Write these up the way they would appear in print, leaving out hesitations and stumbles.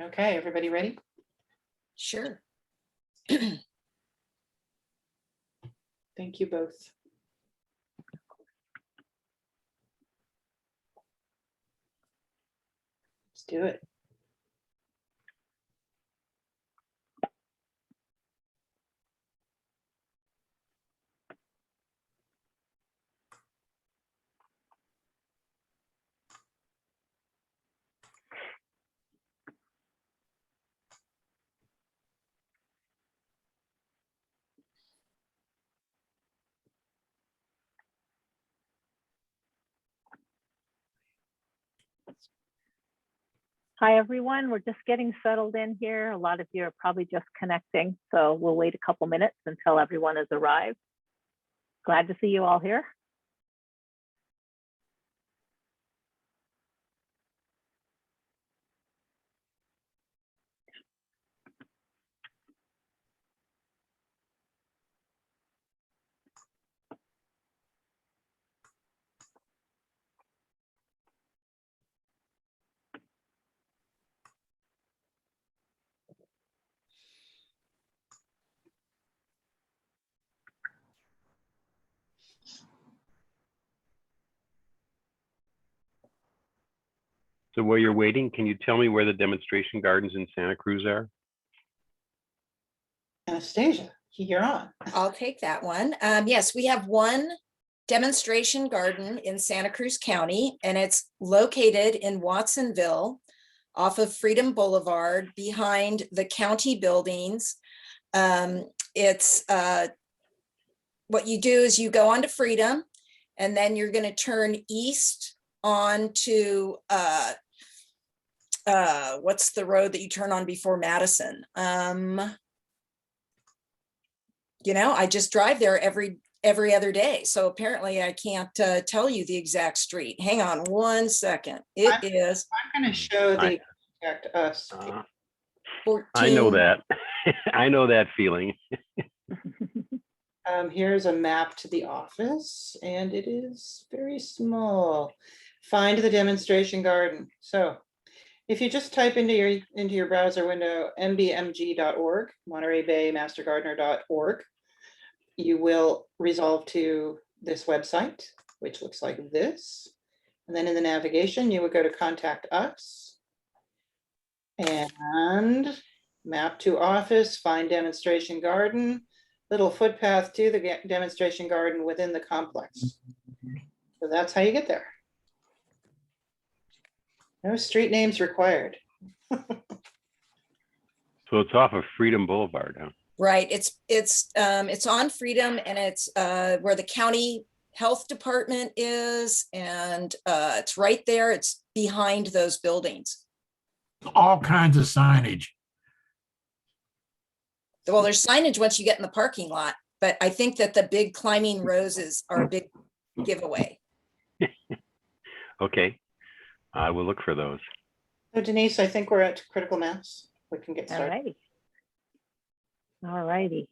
Okay, everybody ready? Sure. Thank you both. Let's do it. Hi, everyone. We're just getting settled in here. A lot of you are probably just connecting, so we'll wait a couple minutes until everyone has arrived. Glad to see you all here. So while you're waiting, can you tell me where the demonstration gardens in Santa Cruz are? Anastasia, you're on. I'll take that one. Yes, we have one demonstration garden in Santa Cruz County, and it's located in Watsonville off of Freedom Boulevard behind the county buildings. It's what you do is you go onto Freedom, and then you're going to turn east onto what's the road that you turn on before Madison? You know, I just drive there every other day. So apparently I can't tell you the exact street. Hang on one second. I'm going to show the contact us. 14. I know that. I know that feeling. Here's a map to the office, and it is very small. Find the demonstration garden. So if you just type into your browser window mbmg.org, Monterey Bay Mastergardener.org, you will resolve to this website, which looks like this. And then in the navigation, you would go to Contact Us and map to office, find demonstration garden, little footpath to the demonstration garden within the complex. So that's how you get there. No street names required. So it's off of Freedom Boulevard, huh? Right. It's on Freedom, and it's where the county health department is, and it's right there. It's behind those buildings. All kinds of signage. Well, there's signage once you get in the parking lot, but I think that the big climbing roses are a big giveaway. Okay, I will look for those. So Denise, I think we're at critical mass. We can get All started. righty. All righty.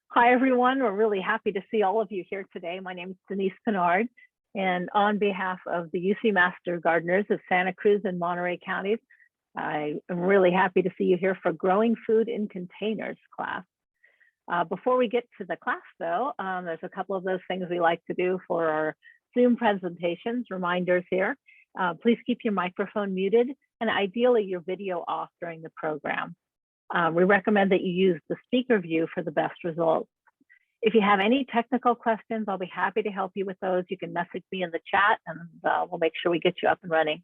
Hi, everyone. We're really happy to see all of you here today. My name is Denise Pinard, and on behalf of the UC Master Gardeners of Santa Cruz and Monterey counties, I am really happy to see you here for Growing Food in Containers class. Before we get to the class, though, there's a couple of those things we like to do for our Zoom presentations, reminders here. Please keep your microphone muted and ideally your video off during the program. We recommend that you use the speaker view for the best results. If you have any technical questions, I'll be happy to help you with those. You can message me in the chat, and we'll make sure we get you up and running.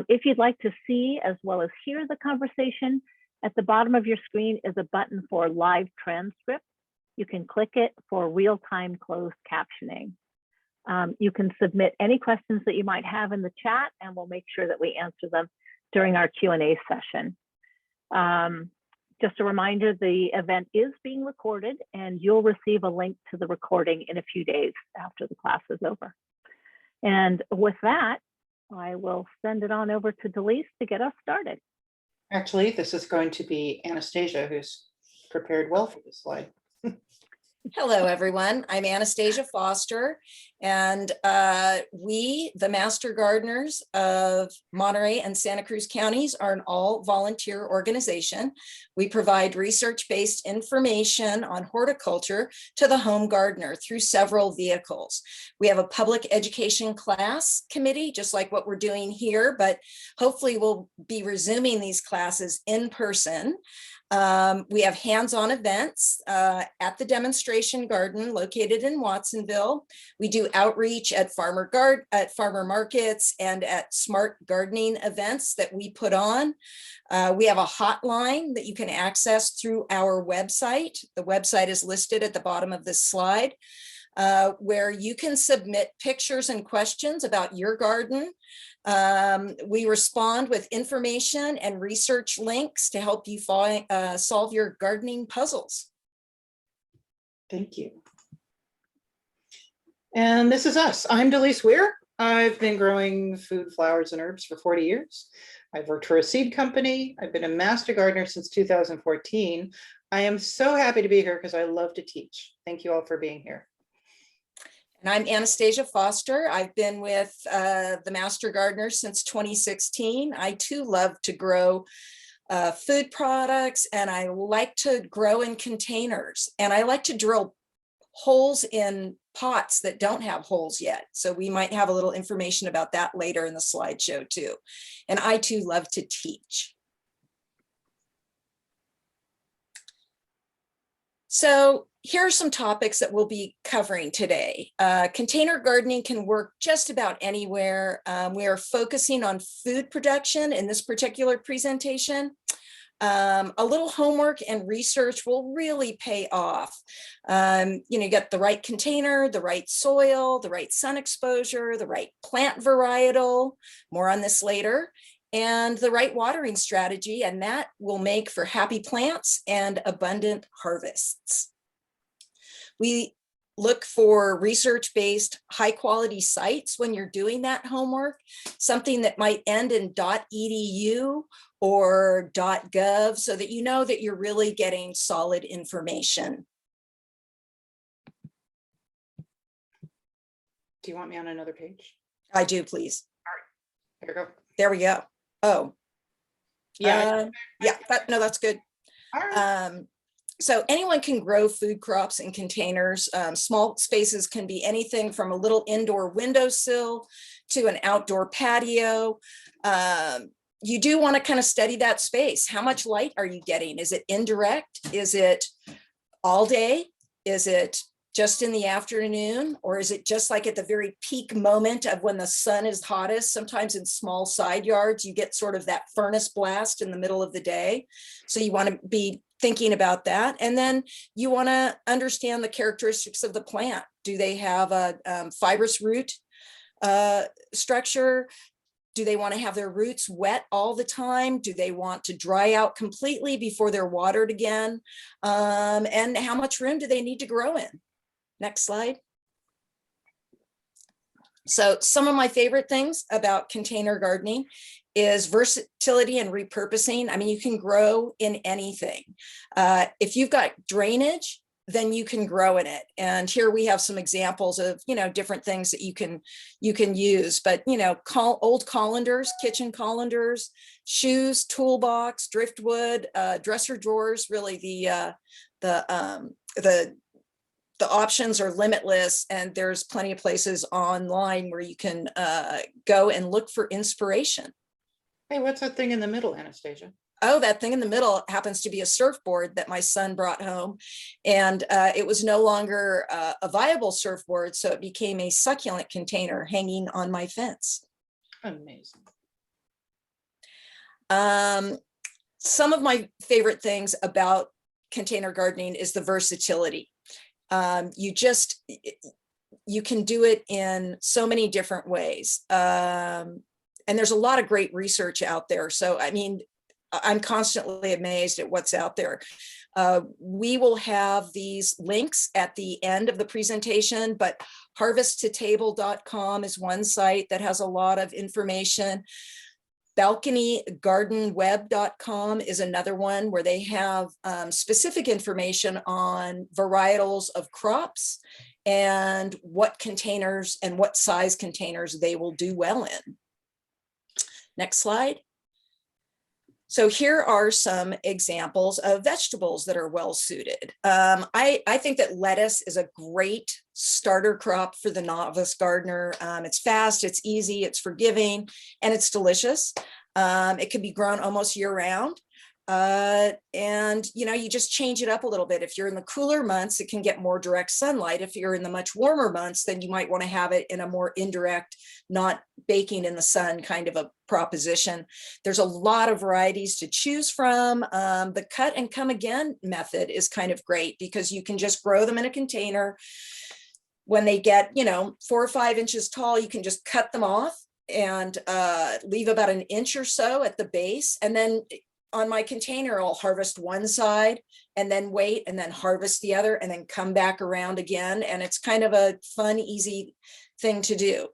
If you'd like to see as well as hear the conversation, at the bottom of your screen is a button for live transcript. You can click it for real-time closed captioning. You can submit any questions that you might have in the chat, and we'll make sure that we answer them during our Q&A session. Just a reminder, the event is being recorded, and you'll receive a link to the recording in a few days after the class is over. And with that, I will send it on over to Delise to get us started. Actually, this is going to be Anastasia who's prepared well for this slide. Hello, everyone. I'm Anastasia Foster, and we, the Master Gardeners of Monterey and Santa Cruz counties, are an all-volunteer organization. We provide research-based information on horticulture to the home gardener through several vehicles. We have a public education class committee, just like what we're doing here, but hopefully we'll be resuming these classes in person. We have hands-on events at the demonstration garden located in Watsonville. We do outreach at farmer markets and at smart gardening events that we put on. We have a hotline that you can access through our website. The website is listed at the bottom of this slide, where you can submit pictures and questions about your garden. We respond with information and research links to help you solve your gardening puzzles. Thank you. And this is us. I'm Delise Weir. I've been growing food, flowers, and herbs for 40 years. I've worked for a seed company. I've been a master gardener since 2014. I am so happy to be here because I love to teach. Thank you all for being here. And I'm Anastasia Foster. I've been with the Master Gardener since 2016. I too love to grow food products, and I like to grow in containers, and I like to drill holes in pots that don't have holes yet. So we might have a little information about that later in the slideshow too. And I too love to teach. So here are some topics that we'll be covering today. Container gardening can work just about anywhere. We are focusing on food production in this particular presentation. A little homework and research will really pay off. You get the right container, the right soil, the right sun exposure, the right plant varietal, more on this later, and the right watering strategy, and that will make for happy plants and abundant harvests. We look for research-based high-quality sites when you're doing that homework, something that might end in .edu or .gov, so that you know that you're really getting solid information. Do you want me on another page? I do, please. There we go. There we go. Oh, Yeah. yeah, no, that's good. All right. So anyone can grow food crops in containers. Small spaces can be anything from a little indoor windowsill to an outdoor patio. You do want to kind of study that space. How much light are you getting? Is it indirect? Is it all day? Is it just in the afternoon? Or is it just like at the very peak moment of when the sun is hottest? Sometimes in small side yards, you get sort of that furnace blast in the middle of the day. So you want to be thinking about that. And then you want to understand the characteristics of the plant. Do they have a fibrous root structure? Do they want to have their roots wet all the time? Do they want to dry out completely before they're watered again? And how much room do they need to grow in? Next slide. So some of my favorite things about container gardening is versatility and repurposing. I mean, you can grow in anything. If you've got drainage, then you can grow in it. And here we have some examples of, different things that you can use, but, old colanders, kitchen colanders, shoes, toolbox, driftwood, dresser drawers, really the options are limitless, and there's plenty of places online where you can go and look for inspiration. Hey, what's that thing in the middle, Anastasia? Oh, that thing in the middle happens to be a surfboard that my son brought home, and it was no longer a viable surfboard, so it became a succulent container hanging on my fence. Amazing. Some of my favorite things about container gardening is the versatility. You can do it in so many different ways. And there's a lot of great research out there. So, I mean, I'm constantly amazed at what's out there. We will have these links at the end of the presentation, but harvesttotable.com is one site that has a lot of information. balconygardenweb.com is another one where they have specific information on varietals of crops and what containers and what size containers they will do well in. Next slide. So here are some examples of vegetables that are well suited. I think that lettuce is a great starter crop for the novice gardener. It's fast, it's easy, it's forgiving, and it's delicious. It can be grown almost year round. And you just change it up a little bit. If you're in the cooler months, it can get more direct sunlight. If you're in the much warmer months, then you might want to have it in a more indirect, not baking in the sun kind of a proposition. There's a lot of varieties to choose from. The cut and come again method is kind of great because you can just grow them in a container. When they get, 4 or 5 inches tall, you can just cut them off and leave about an inch or so at the base. And then on my container, I'll harvest one side and then wait and then harvest the other and then come back around again. And it's kind of a fun, easy thing to do.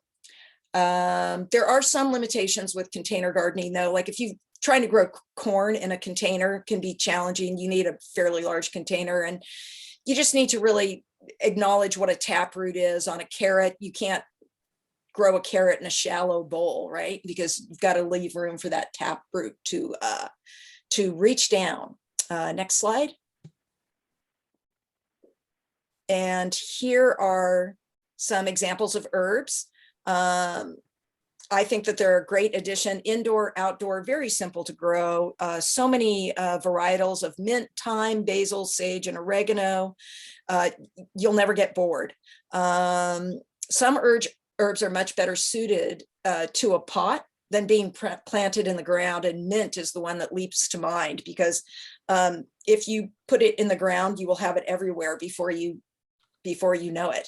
There are some limitations with container gardening though. Like if you're trying to grow corn in a container can be challenging. You need a fairly large container and you just need to really acknowledge what a taproot is on a carrot. You can't grow a carrot in a shallow bowl, right? Because you've got to leave room for that taproot to reach down. Next slide. And here are some examples of herbs. I think that they're a great addition, indoor, outdoor, very simple to grow. So many varietals of mint, thyme, basil, sage, and oregano. You'll never get bored. Some herbs are much better suited to a pot than being planted in the ground, and mint is the one that leaps to mind because if you put it in the ground, you will have it everywhere before you know it.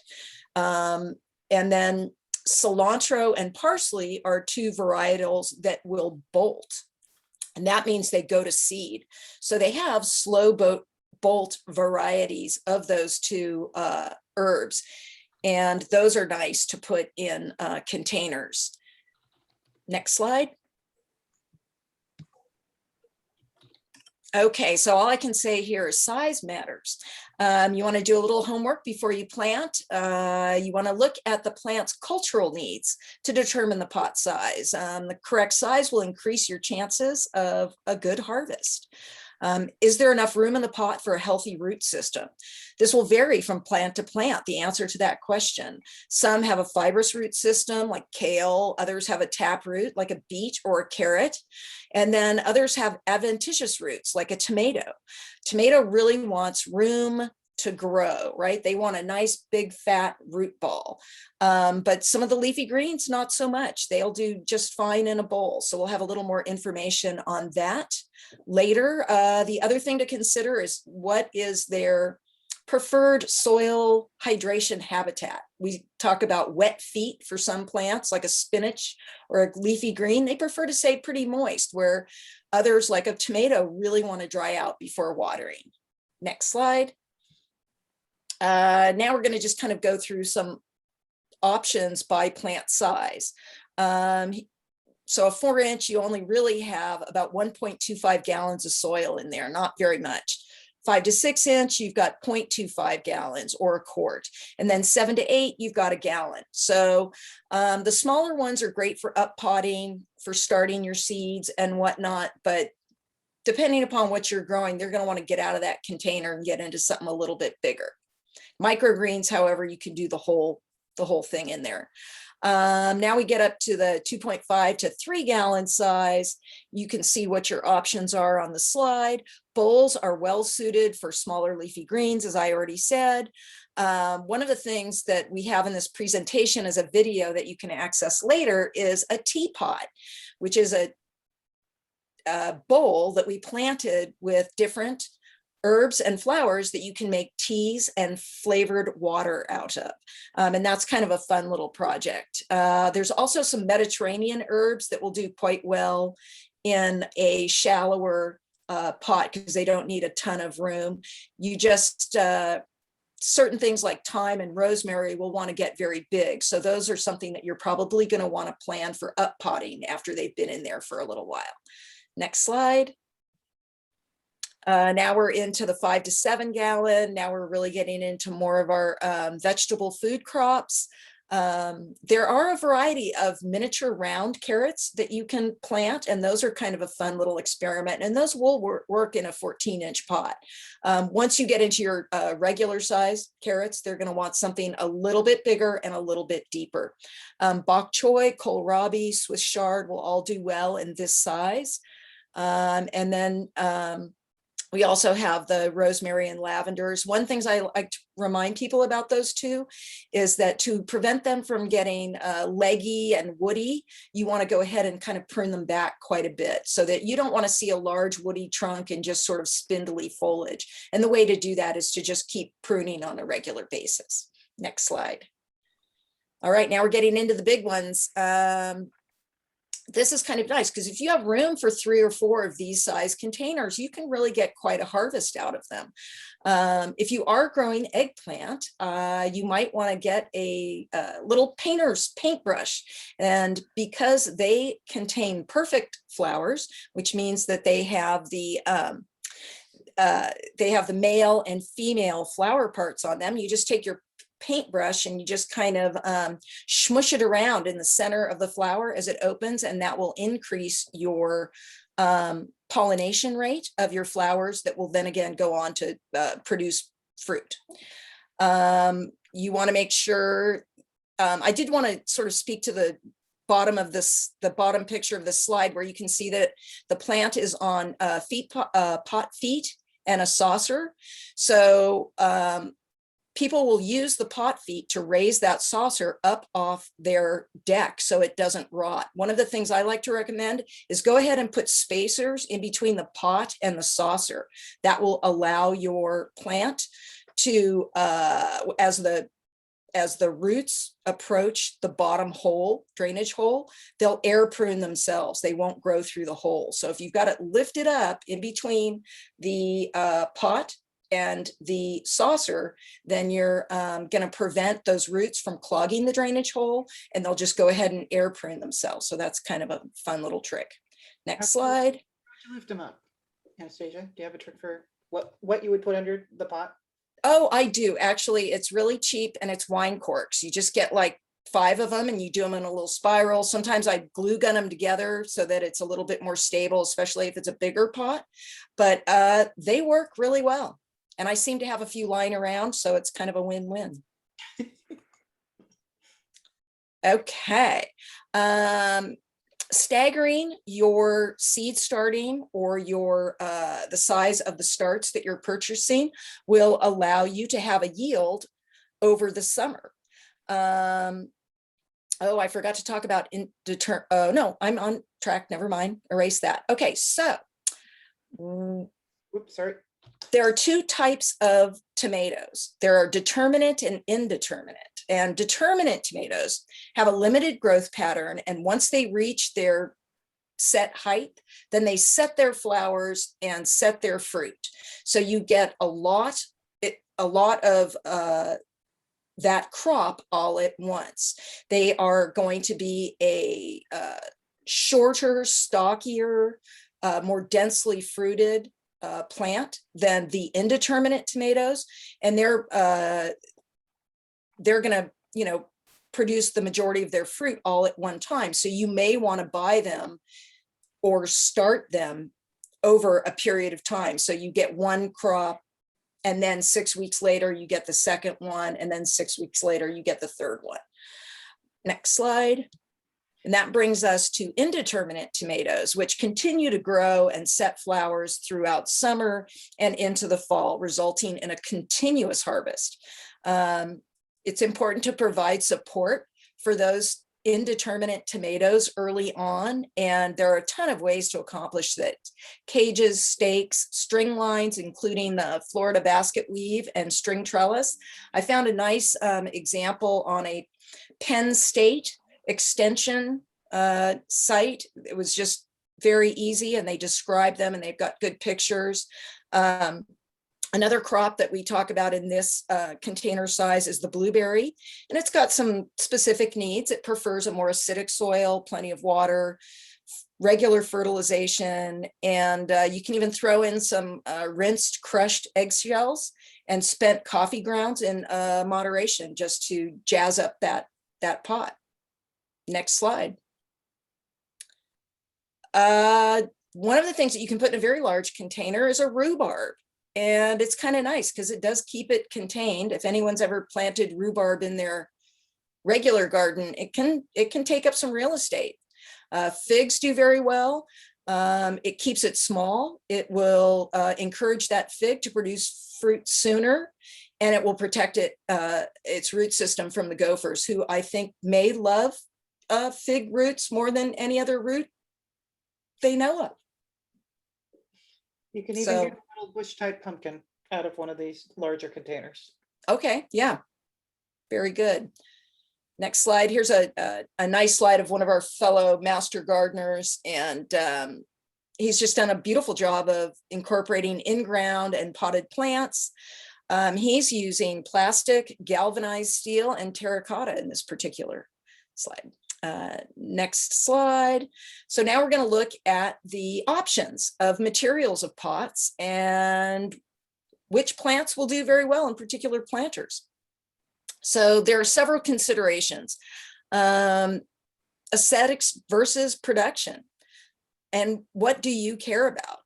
And then cilantro and parsley are 2 varietals that will bolt, and that means they go to seed. So they have slow bolt varieties of those 2 herbs, and those are nice to put in containers. Next slide. Okay, so all I can say here is size matters. You want to do a little homework before you plant. You want to look at the plant's cultural needs to determine the pot size. The correct size will increase your chances of a good harvest. Is there enough room in the pot for a healthy root system? This will vary from plant to plant, the answer to that question. Some have a fibrous root system like kale, others have a tap root like a beet or a carrot, and then others have adventitious roots like a tomato. Tomato really wants room to grow, right? They want a nice big fat root ball. But some of the leafy greens, not so much. They'll do just fine in a bowl. So we'll have a little more information on that later. The other thing to consider is what is their preferred soil hydration habitat. We talk about wet feet for some plants like a spinach or a leafy green. They prefer to stay pretty moist, where others like a tomato really want to dry out before watering. Next slide. Now we're going to just kind of go through some options by plant size. So a 4-inch, you only really have about 1.25 gallons of soil in there, not very much. 5 to 6 inch, you've got 0.25 gallons or a quart. And then 7 to 8, you've got a gallon. So the smaller ones are great for up potting, for starting your seeds and whatnot. But depending upon what you're growing, they're going to want to get out of that container and get into something a little bit bigger. Microgreens, however, you can do the whole thing in there. Now we get up to the 2.5 to 3 gallon size. You can see what your options are on the slide. Bowls are well suited for smaller leafy greens, as I already said. One of the things that we have in this presentation as a video that you can access later is a teapot, which is a bowl that we planted with different herbs and flowers that you can make teas and flavored water out of. And that's kind of a fun little project. There's also some Mediterranean herbs that will do quite well in a shallower pot because they don't need a ton of room. You just certain things like thyme and rosemary will want to get very big. So those are something that you're probably going to want to plan for up potting after they've been in there for a little while. Next slide. Now we're into the 5 to 7 gallon. Now we're really getting into more of our vegetable food crops. There are a variety of miniature round carrots that you can plant, and those are kind of a fun little experiment, and those will work in a 14-inch pot. Once you get into your regular size carrots, they're going to want something a little bit bigger and a little bit deeper. Bok choy, kohlrabi, Swiss chard will all do well in this size. And then we also have the rosemary and lavenders. One thing I like to remind people about those two is that to prevent them from getting leggy and woody, you want to go ahead and kind of prune them back quite a bit so that you don't want to see a large woody trunk and just sort of spindly foliage. And the way to do that is to just keep pruning on a regular basis. Next slide. All right, now we're getting into the big ones. This is kind of nice because if you have room for 3 or 4 of these size containers, you can really get quite a harvest out of them. If you are growing eggplant, you might want to get a little painter's paintbrush. And because they contain perfect flowers, which means that they have the male and female flower parts on them, you just take your paintbrush and you just kind of smush it around in the center of the flower as it opens, and that will increase your pollination rate of your flowers that will then again go on to produce fruit. You want to make sure, I did want to sort of speak to the bottom of this, the bottom picture of this slide, where you can see that the plant is on pot feet and a saucer. So people will use the pot feet to raise that saucer up off their deck so it doesn't rot. One of the things I like to recommend is go ahead and put spacers in between the pot and the saucer. That will allow your plant to, as the roots approach the bottom hole, drainage hole, they'll air prune themselves. They won't grow through the hole. So if you've got it lifted up in between the pot and the saucer, then you're going to prevent those roots from clogging the drainage hole, and they'll just go ahead and air prune themselves. So that's kind of a fun little trick. Next slide. How'd you lift them up, Anastasia? Do you have a trick for what you would put under the pot? Oh, I do. Actually, it's really cheap, and it's wine corks. You just get like 5 of them and you do them in a little spiral. Sometimes I glue gun them together so that it's a little bit more stable, especially if it's a bigger pot, but they work really well. And I seem to have a few lying around, so it's kind of a win-win. Okay. Staggering your seed starting or your the size of the starts that you're purchasing will allow you to have a yield over the summer. Oh, I forgot to talk about oh no, I'm on track. Never mind. Erase that. Okay, so Oops, sorry. there are 2 types of tomatoes. There are determinate and indeterminate. And determinate tomatoes have a limited growth pattern. And once they reach their set height, then they set their flowers and set their fruit. So you get a lot of that crop all at once. They are going to be a shorter, stockier, more densely fruited plant than the indeterminate tomatoes, and they're going to, produce the majority of their fruit all at one time. So you may want to buy them or start them over a period of time. So you get one crop, and then 6 weeks later you get the second one, and then 6 weeks later you get the third one. Next slide. And that brings us to indeterminate tomatoes, which continue to grow and set flowers throughout summer and into the fall, resulting in a continuous harvest. It's important to provide support for those indeterminate tomatoes early on, and there are a ton of ways to accomplish that. Cages, stakes, string lines, including the Florida basket weave and string trellis. I found a nice example on a Penn State extension site. It was just very easy, and they describe them, and they've got good pictures. Another crop that we talk about in this container size is the blueberry, and it's got some specific needs. It prefers a more acidic soil, plenty of water, regular fertilization, and you can even throw in some rinsed crushed eggshells and spent coffee grounds in moderation just to jazz up that pot. Next slide. One of the things that you can put in a very large container is a rhubarb. And it's kind of nice because it does keep it contained. If anyone's ever planted rhubarb in their regular garden, it can take up some real estate. Figs do very well. It keeps it small. It will encourage that fig to produce fruit sooner, and it will protect its root system from the gophers, who I think may love fig roots more than any other root they know of. You can even So- get a little bush type pumpkin out of one of these larger containers. Okay, yeah, very good. Next slide. Here's a nice slide of one of our fellow master gardeners, and he's just done a beautiful job of incorporating in-ground and potted plants. He's using plastic, galvanized steel, and terracotta in this particular slide. Next slide. So now we're going to look at the options of materials of pots and which plants will do very well in particular planters. So there are several considerations. Aesthetics versus production. And what do you care about?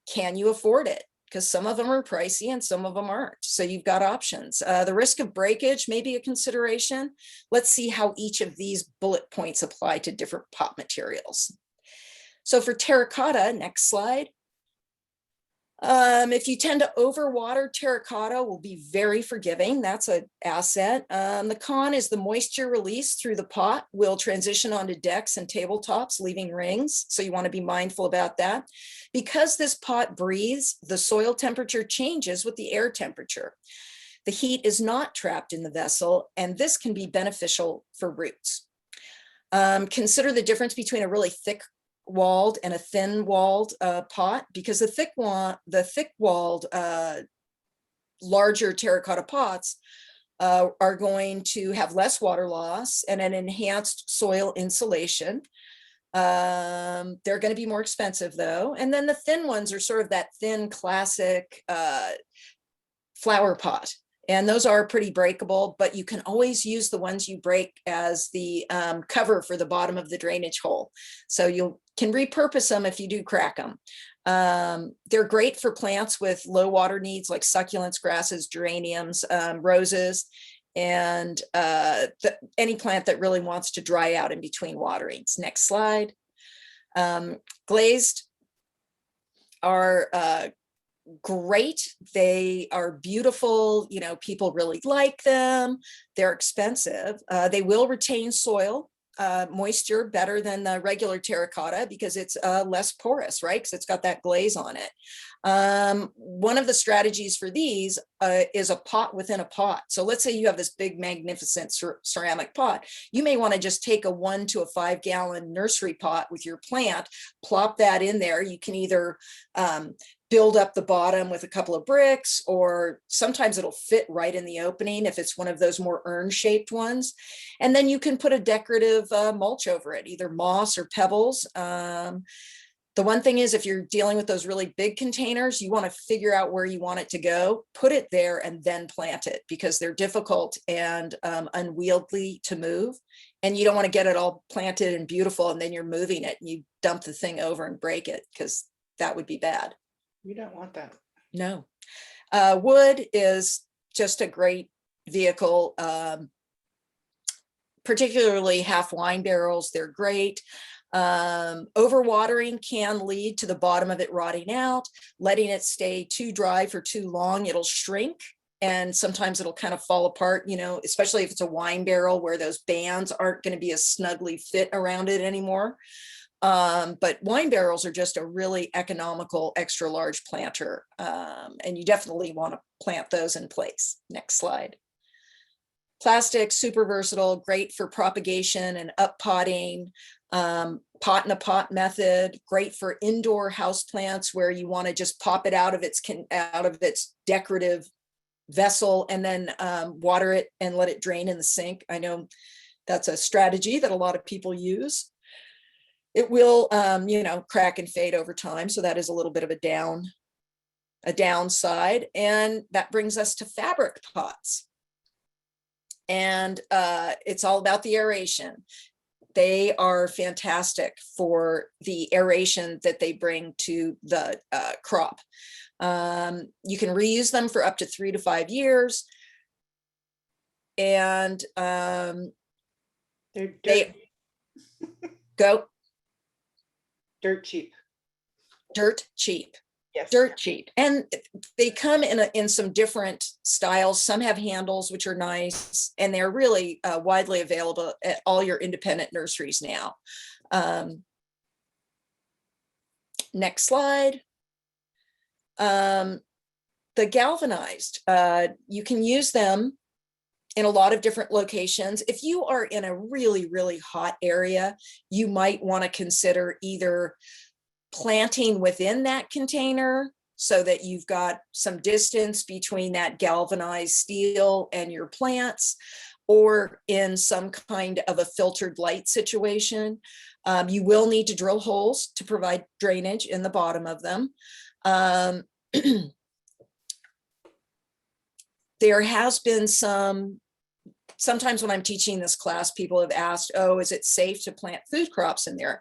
Can you afford it? Because some of them are pricey and some of them aren't. So you've got options. The risk of breakage may be a consideration. Let's see how each of these bullet points apply to different pot materials. So for terracotta, next slide. If you tend to overwater, terracotta will be very forgiving. That's an asset. The con is the moisture release through the pot will transition onto decks and tabletops, leaving rings. So you want to be mindful about that. Because this pot breathes, the soil temperature changes with the air temperature. The heat is not trapped in the vessel, and this can be beneficial for roots. Consider the difference between a really thick walled and a thin walled pot, because the thick walled larger terracotta pots are going to have less water loss and an enhanced soil insulation. They're going to be more expensive though. And then the thin ones are sort of that thin classic flower pot. And those are pretty breakable, but you can always use the ones you break as the cover for the bottom of the drainage hole. So you can repurpose them if you do crack them. They're great for plants with low water needs like succulents, grasses, geraniums, roses, and any plant that really wants to dry out in between waterings. Next slide. Glazed are great. They are beautiful. You know, people really like them. They're expensive. They will retain soil moisture better than the regular terracotta because it's less porous, right? Because it's got that glaze on it. One of the strategies for these is a pot within a pot. So let's say you have this big, magnificent ceramic pot. You may want to just take a 1 to 5 gallon nursery pot with your plant, plop that in there. You can either build up the bottom with a couple of bricks, or sometimes it'll fit right in the opening if it's one of those more urn-shaped ones. And then you can put a decorative mulch over it, either moss or pebbles. The one thing is, if you're dealing with those really big containers, you want to figure out where you want it to go, put it there, and then plant it, because they're difficult and unwieldy to move. And you don't want to get it all planted and beautiful, and then you're moving it and you dump the thing over and break it, because that would be bad. You don't want that. No. Wood is just a great vehicle, particularly half wine barrels. They're great. Overwatering can lead to the bottom of it rotting out. Letting it stay too dry for too long, it'll shrink. And sometimes it'll kind of fall apart, you know, especially if it's a wine barrel where those bands aren't going to be as snugly fit around it anymore. But wine barrels are just a really economical extra large planter. And you definitely want to plant those in place. Next slide. Plastic, super versatile, great for propagation and up potting. Pot in a pot method, great for indoor house plants where you want to just pop it out of its decorative vessel and then water it and let it drain in the sink. I know that's a strategy that a lot of people use. It will, crack and fade over time. So that is a little bit of a downside. And that brings us to fabric pots. And it's all about the aeration. They are fantastic for the aeration that they bring to the crop. You can reuse them for up to 3 to 5 years. And They're dirt cheap. Dirt cheap. Yes. Dirt cheap. And they come in some different styles. Some have handles, which are nice, and they're really widely available at all your independent nurseries now. Next slide. The galvanized, you can use them in a lot of different locations. If you are in a really, really hot area, you might want to consider either planting within that container so that you've got some distance between that galvanized steel and your plants, or in some kind of a filtered light situation. You will need to drill holes to provide drainage in the bottom of them. There has been sometimes when I'm teaching this class, people have asked, oh, is it safe to plant food crops in there?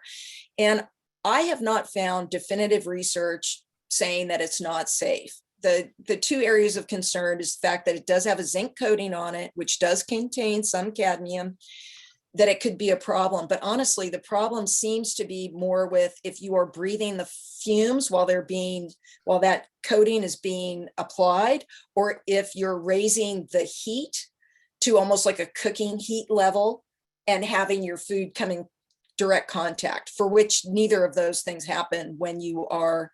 And I have not found definitive research saying that it's not safe. The two areas of concern is the fact that it does have a zinc coating on it, which does contain some cadmium, that it could be a problem. But honestly, the problem seems to be more with if you are breathing the fumes while that coating is being applied, or if you're raising the heat to almost like a cooking heat level and having your food coming direct contact, for which neither of those things happen when you are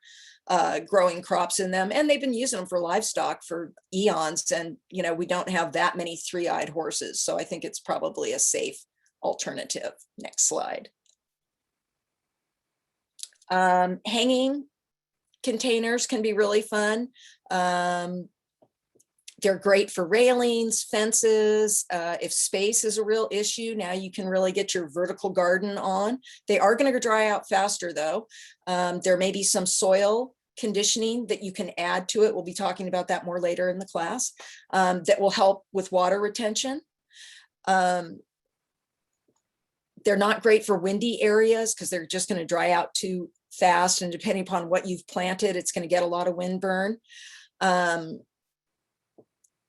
growing crops in them. And they've been using them for livestock for eons. And, we don't have that many three-eyed horses. So I think it's probably a safe alternative. Next slide. Hanging containers can be really fun. They're great for railings, fences. If space is a real issue, now you can really get your vertical garden on. They are going to dry out faster though. There may be some soil conditioning that you can add to it. We'll be talking about that more later in the class, that will help with water retention. They're not great for windy areas because they're just going to dry out too fast. And depending upon what you've planted, it's going to get a lot of wind burn.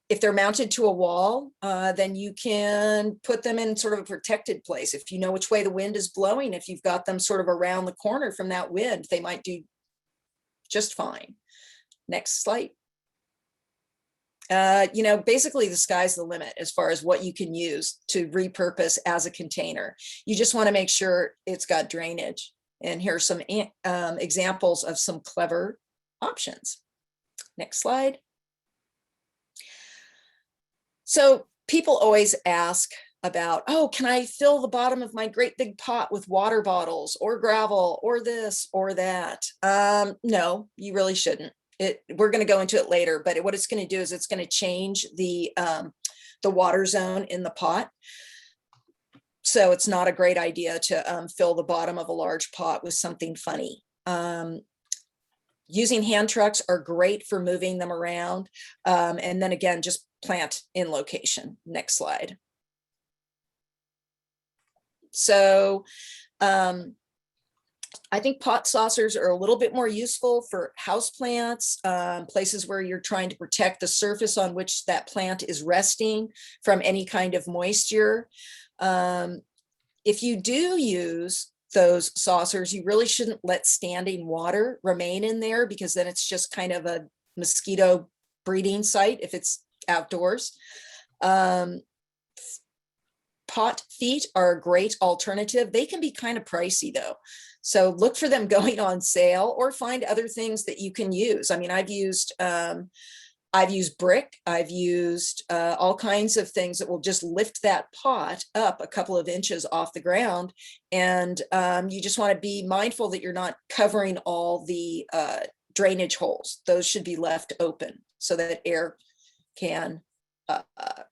If they're mounted to a wall, then you can put them in sort of a protected place. If you know which way the wind is blowing, if you've got them sort of around the corner from that wind, they might do just fine. Next slide. Basically the sky's the limit as far as what you can use to repurpose as a container. You just want to make sure it's got drainage. And here are some examples of some clever options. Next slide. So people always ask about, oh, can I fill the bottom of my great big pot with water bottles or gravel or this or that? No, you really shouldn't. We're going to go into it later, but what it's going to do is it's going to change the water zone in the pot. So it's not a great idea to fill the bottom of a large pot with something funny. Using hand trucks are great for moving them around. And then again, just plant in location. Next slide. So I think pot saucers are a little bit more useful for houseplants, places where you're trying to protect the surface on which that plant is resting from any kind of moisture. If you do use those saucers, you really shouldn't let standing water remain in there, because then it's just kind of a mosquito breeding site if it's outdoors. Pot feet are a great alternative. They can be kind of pricey though. So look for them going on sale, or find other things that you can use. I mean, I've used I've used brick, I've used all kinds of things that will just lift that pot up a couple of inches off the ground. And you just want to be mindful that you're not covering all the drainage holes. Those should be left open so that air can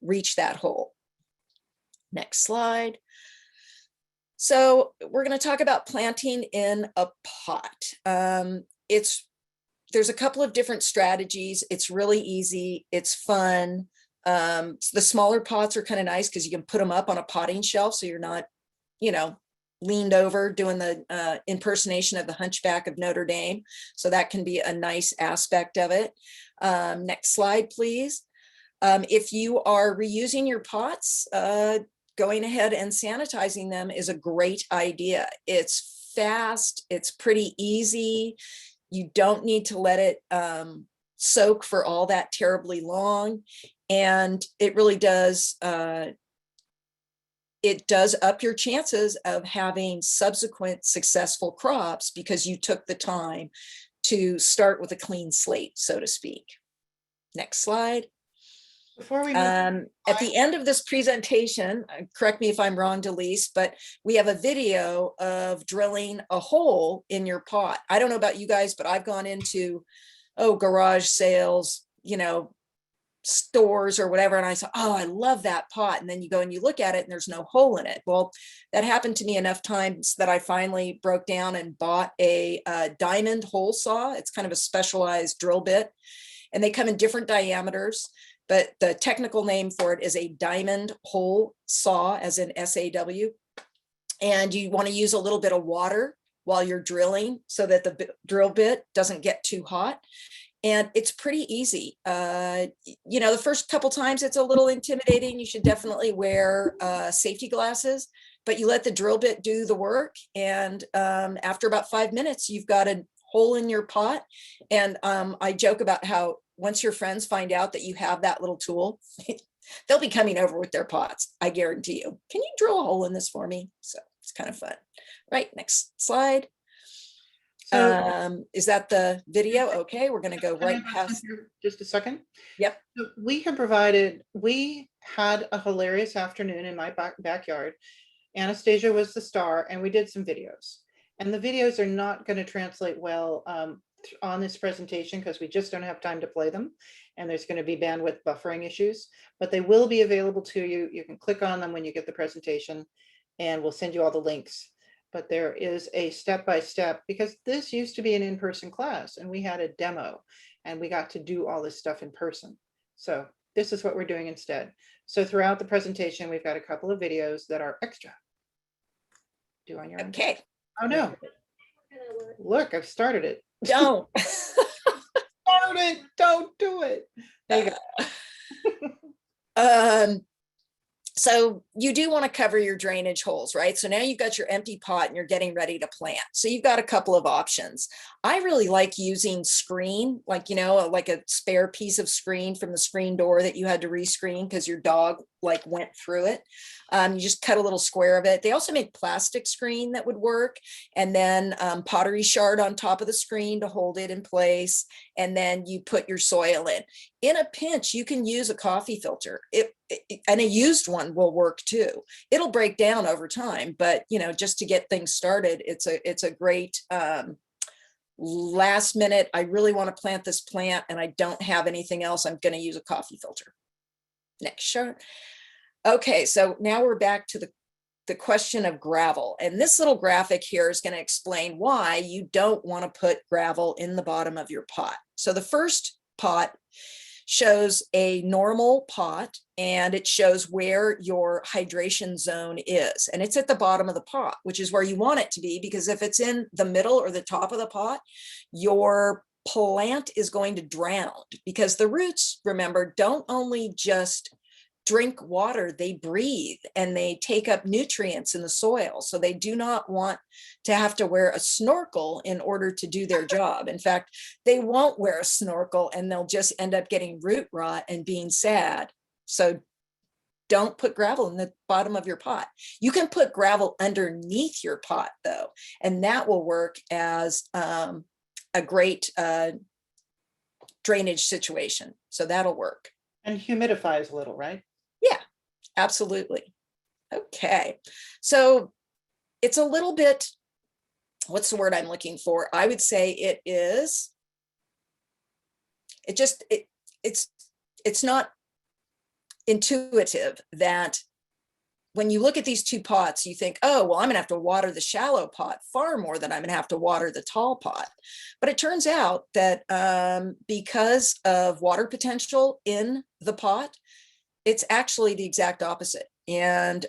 reach that hole. Next slide. So we're going to talk about planting in a pot. There's a couple of different strategies. It's really easy. It's fun. The smaller pots are kind of nice because you can put them up on a potting shelf. So you're not, leaned over doing the impersonation of the Hunchback of Notre Dame. So that can be a nice aspect of it. Next slide, please. If you are reusing your pots, going ahead and sanitizing them is a great idea. It's fast. It's pretty easy. You don't need to let it soak for all that terribly long. And it really does, it does up your chances of having subsequent successful crops because you took the time to start with a clean slate, so to speak. Next slide. Before we move, At the end of this presentation, correct me if I'm wrong, Delise, but we have a video of drilling a hole in your pot. I don't know about you guys, but I've gone into, garage sales, stores or whatever. And I said, I love that pot. And then you go and you look at it and there's no hole in it. Well, that happened to me enough times that I finally broke down and bought a diamond hole saw. It's kind of a specialized drill bit and they come in different diameters. But the technical name for it is a diamond hole saw, as in SAW. And you want to use a little bit of water while you're drilling so that the drill bit doesn't get too hot. And it's pretty easy. The first couple times it's a little intimidating. You should definitely wear safety glasses, but you let the drill bit do the work. And after about 5 minutes, you've got a hole in your pot. And I joke about how once your friends find out that you have that little tool, they'll be coming over with their pots. I guarantee you. Can you drill a hole in this for me? So it's kind of fun. Right, next slide. so Is that the video? Okay, we're going to go right past. just a second. Yep. So we had a hilarious afternoon in my backyard. Anastasia was the star and we did some videos. And the videos are not going to translate well on this presentation because we just don't have time to play them. And there's going to be bandwidth buffering issues, but they will be available to you. You can click on them when you get the presentation and we'll send you all the links. But there is a step-by-step because this used to be an in-person class and we had a demo and we got to do all this stuff in person. So this is what we're doing instead. So throughout the presentation, we've got a couple of videos that are extra. Do on your own. Okay. Oh no. Look, I've started it. Don't. Start it. Don't do it. There you go. So you do want to cover your drainage holes, right? So now you've got your empty pot and you're getting ready to plant. So you've got a couple of options. I really like using screen, like a spare piece of screen from the screen door that you had to rescreen because your dog went through it. You just cut a little square of it. They also make plastic screen that would work. And then pottery shard on top of the screen to hold it in place. And then you put your soil in. In a pinch, you can use a coffee filter. And a used one will work too. It'll break down over time, but just to get things started, it's a great last minute. I really want to plant this plant and I don't have anything else. I'm going to use a coffee filter. Next chart. Okay, so now we're back to the question of gravel. And this little graphic here is going to explain why you don't want to put gravel in the bottom of your pot. So the first pot shows a normal pot and it shows where your hydration zone is. And it's at the bottom of the pot, which is where you want it to be, because if it's in the middle or the top of the pot, your plant is going to drown because the roots, remember, don't only just drink water, they breathe and they take up nutrients in the soil. So they do not want to have to wear a snorkel in order to do their job. In fact, they won't wear a snorkel and they'll just end up getting root rot and being sad. So don't put gravel in the bottom of your pot. You can put gravel underneath your pot though, and that will work as a great drainage situation. So that'll work. And humidifies a little, right? Yeah, absolutely. Okay. So it's a little bit, what's the word I'm looking for? I would say it is, it's not intuitive that when you look at these two pots, you think, oh, well, I'm gonna have to water the shallow pot far more than I'm gonna have to water the tall pot. But it turns out that because of water potential in the pot, it's actually the exact opposite. And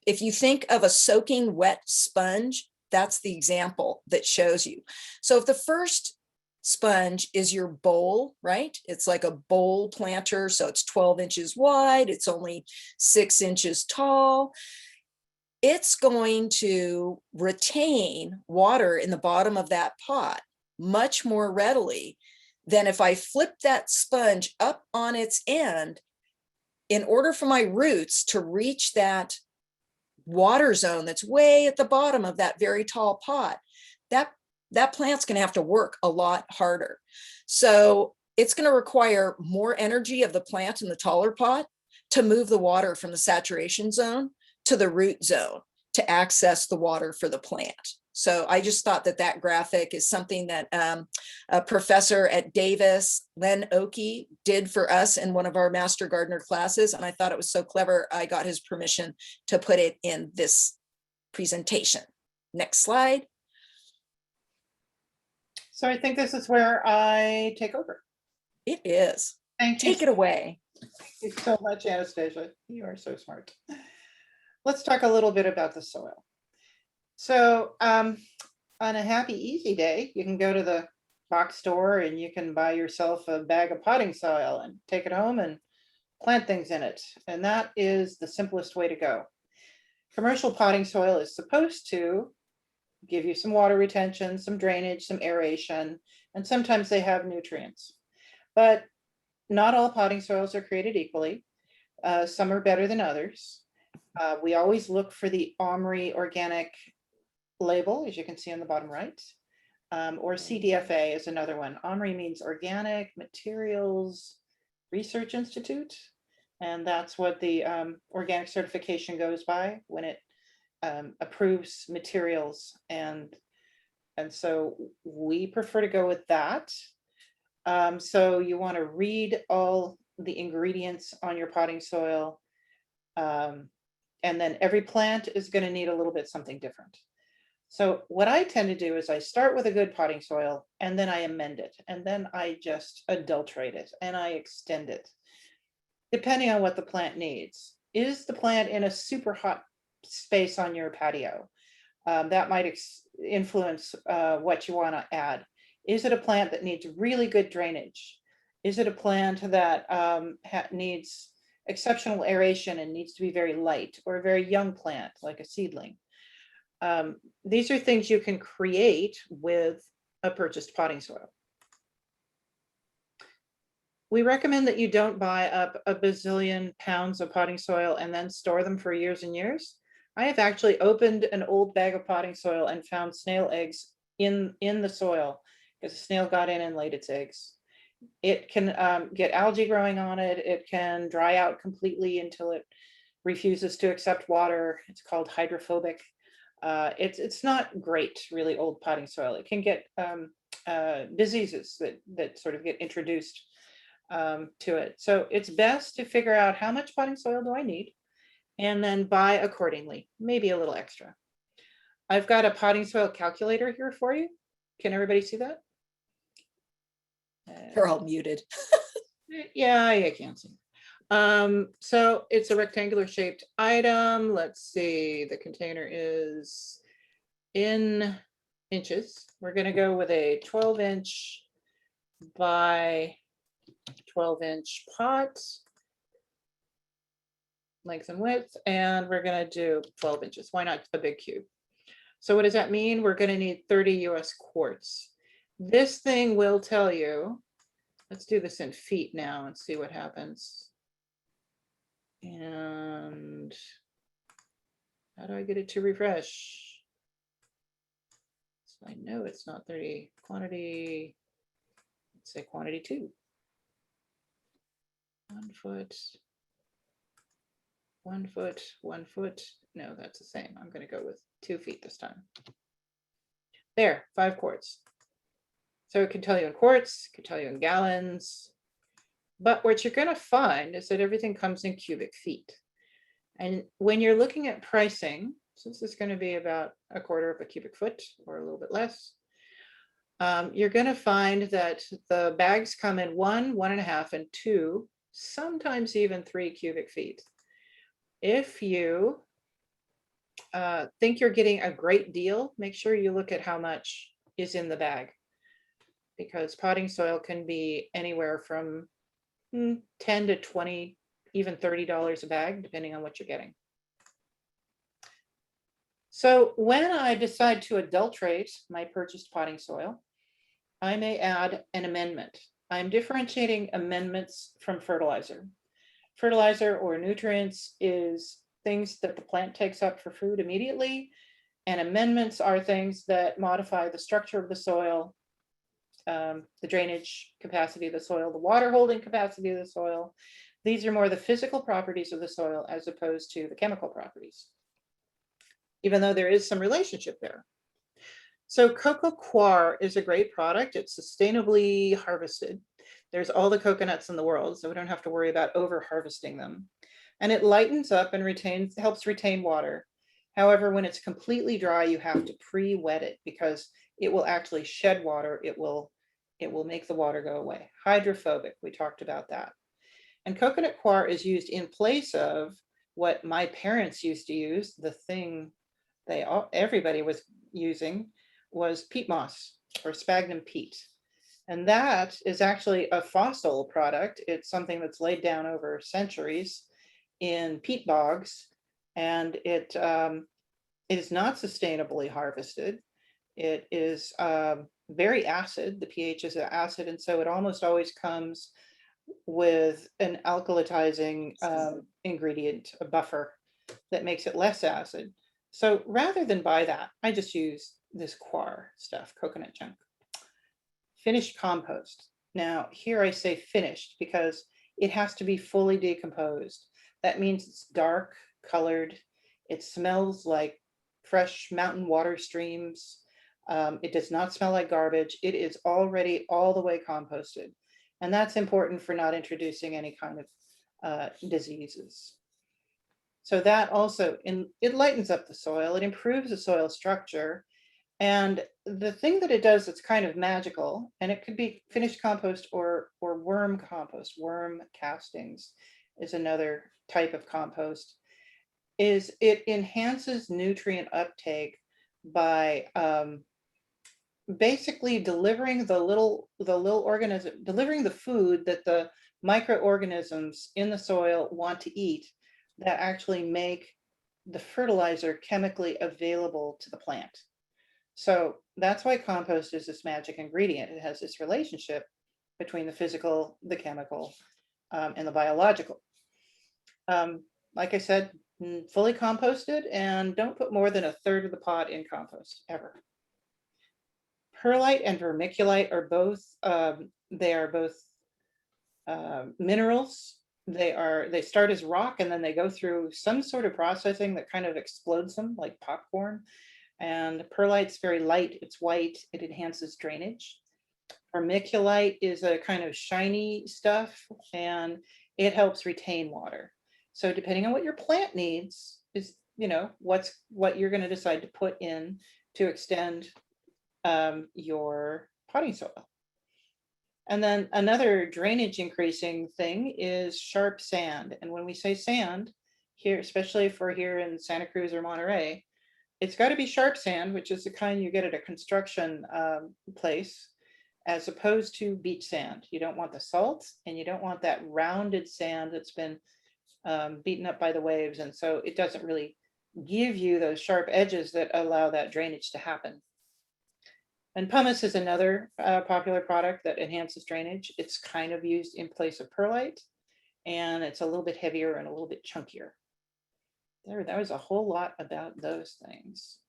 if you think of a soaking wet sponge, that's the example that shows you. So if the first sponge is your bowl, right? It's like a bowl planter. So it's 12 inches wide. It's only 6 inches tall. It's going to retain water in the bottom of that pot much more readily than if I flip that sponge up on its end. In order for my roots to reach that water zone that's way at the bottom of that very tall pot, that plant's going to have to work a lot harder. So it's going to require more energy of the plant in the taller pot to move the water from the saturation zone to the root zone to access the water for the plant. So I just thought that that graphic is something that a professor at Davis, Len Oakey, did for us in one of our Master Gardener classes. And I thought it was so clever, I got his permission to put it in this presentation. Next slide. So I think this is where I take over. It is. Thank you. Take it away. Thank you so much, Anastasia. You are so smart. Let's talk a little bit about the soil. So on a happy, easy day, you can go to the box store and you can buy yourself a bag of potting soil and take it home and plant things in it. And that is the simplest way to go. Commercial potting soil is supposed to give you some water retention, some drainage, some aeration, and sometimes they have nutrients. But not all potting soils are created equally. Some are better than others. We always look for the OMRI organic label, as you can see on the bottom right, or CDFA is another one. OMRI means Organic Materials Research Institute, and that's what the organic certification goes by when it approves materials, and so we prefer to go with that. So you want to read all the ingredients on your potting soil, and then every plant is going to need a little bit something different. So what I tend to do is I start with a good potting soil and then I amend it, and then I just adulterate it and I extend it depending on what the plant needs. Is the plant in a super hot space on your patio? That might influence what you want to add. Is it a plant that needs really good drainage? Is it a plant that needs exceptional aeration and needs to be very light, or a very young plant like a seedling? These are things you can create with a purchased potting soil. We recommend that you don't buy up a bazillion pounds of potting soil and then store them for years and years. I have actually opened an old bag of potting soil and found snail eggs in the soil because a snail got in and laid its eggs. It can get algae growing on it. It can dry out completely until it refuses to accept water. It's called hydrophobic. It's not great, really old potting soil. It can get diseases that sort of get introduced to it. So it's best to figure out how much potting soil do I need, and then buy accordingly, maybe a little extra. I've got a potting soil calculator here for you. Can everybody see that? They're all muted. Yeah, I can see. So it's a rectangular shaped item. Let's see, the container is in inches. We're going to go with a 12-inch by 12-inch pot, length and width, and we're going to do 12 inches. Why not a big cube? So what does that mean? We're going to need 30 US quarts. This thing will tell you, let's do this in feet now and see what happens. And how do I get it to refresh? So I know it's not 30 quantity. say quantity 2. 1 foot, 1 foot, 1 foot. No, that's the same. I'm going to go with 2 feet this time. There, 5 quarts. So it can tell you in quarts, it can tell you in gallons. But what you're going to find is that everything comes in cubic feet. And when you're looking at pricing, so this is going to be about 1/4 of a cubic foot or a little bit less. You're going to find that the bags come in 1, 1.5, and 2, sometimes even 3 cubic feet. If you think you're getting a great deal, make sure you look at how much is in the bag, because potting soil can be anywhere from 10 to 20, even $30 a bag, depending on what you're getting. So when I decide to adulterate my purchased potting soil, I may add an amendment. I'm differentiating amendments from fertilizer. Fertilizer or nutrients is things that the plant takes up for food immediately, and amendments are things that modify the structure of the soil, the drainage capacity of the soil, the water holding capacity of the soil. These are more the physical properties of the soil as opposed to the chemical properties, even though there is some relationship there. So cocoa coir is a great product. It's sustainably harvested. There's all the coconuts in the world, so we don't have to worry about over harvesting them. And it lightens up and helps retain water. However, when it's completely dry, you have to pre-wet it because it will actually shed water. It will make the water go away. Hydrophobic, we talked about that. And coconut coir is used in place of what my parents used to use. The thing everybody was using was peat moss or sphagnum peat. And that is actually a fossil product. It's something that's laid down over centuries in peat bogs, and it is not sustainably harvested. It is very acid. The pH is acid, and so it almost always comes with an alkalitizing ingredient, a buffer that makes it less acid. So rather than buy that, I just use this coir stuff, coconut junk. Finished compost. Now here I say finished because it has to be fully decomposed. That means it's dark colored. It smells like fresh mountain water streams. It does not smell like garbage. It is already all the way composted. And that's important for not introducing any kind of diseases. So that also, it lightens up the soil, it improves the soil structure. And the thing that it does that's kind of magical, and it could be finished compost or worm compost, worm castings is another type of compost, is it enhances nutrient uptake by basically delivering the little organism, delivering the food that the microorganisms in the soil want to eat that actually make the fertilizer chemically available to the plant. So that's why compost is this magic ingredient. It has this relationship between the physical, the chemical, and the biological. Like I said, fully composted, and don't put more than 1/3 of the pot in compost ever. Perlite and vermiculite are both, minerals. They start as rock and then they go through some sort of processing that kind of explodes them like popcorn. And perlite's very light, it's white, it enhances drainage. Vermiculite is a kind of shiny stuff and it helps retain water. So depending on what your plant needs is, what you're going to decide to put in to extend your potting soil. And then another drainage increasing thing is sharp sand. And when we say sand here, especially for here in Santa Cruz or Monterey, it's got to be sharp sand, which is the kind you get at a construction place, as opposed to beach sand. You don't want the salt and you don't want that rounded sand that's been beaten up by the waves. And so it doesn't really give you those sharp edges that allow that drainage to happen. And pumice is another popular product that enhances drainage. It's kind of used in place of perlite, and it's a little bit heavier and a little bit chunkier. That was a whole lot about those things.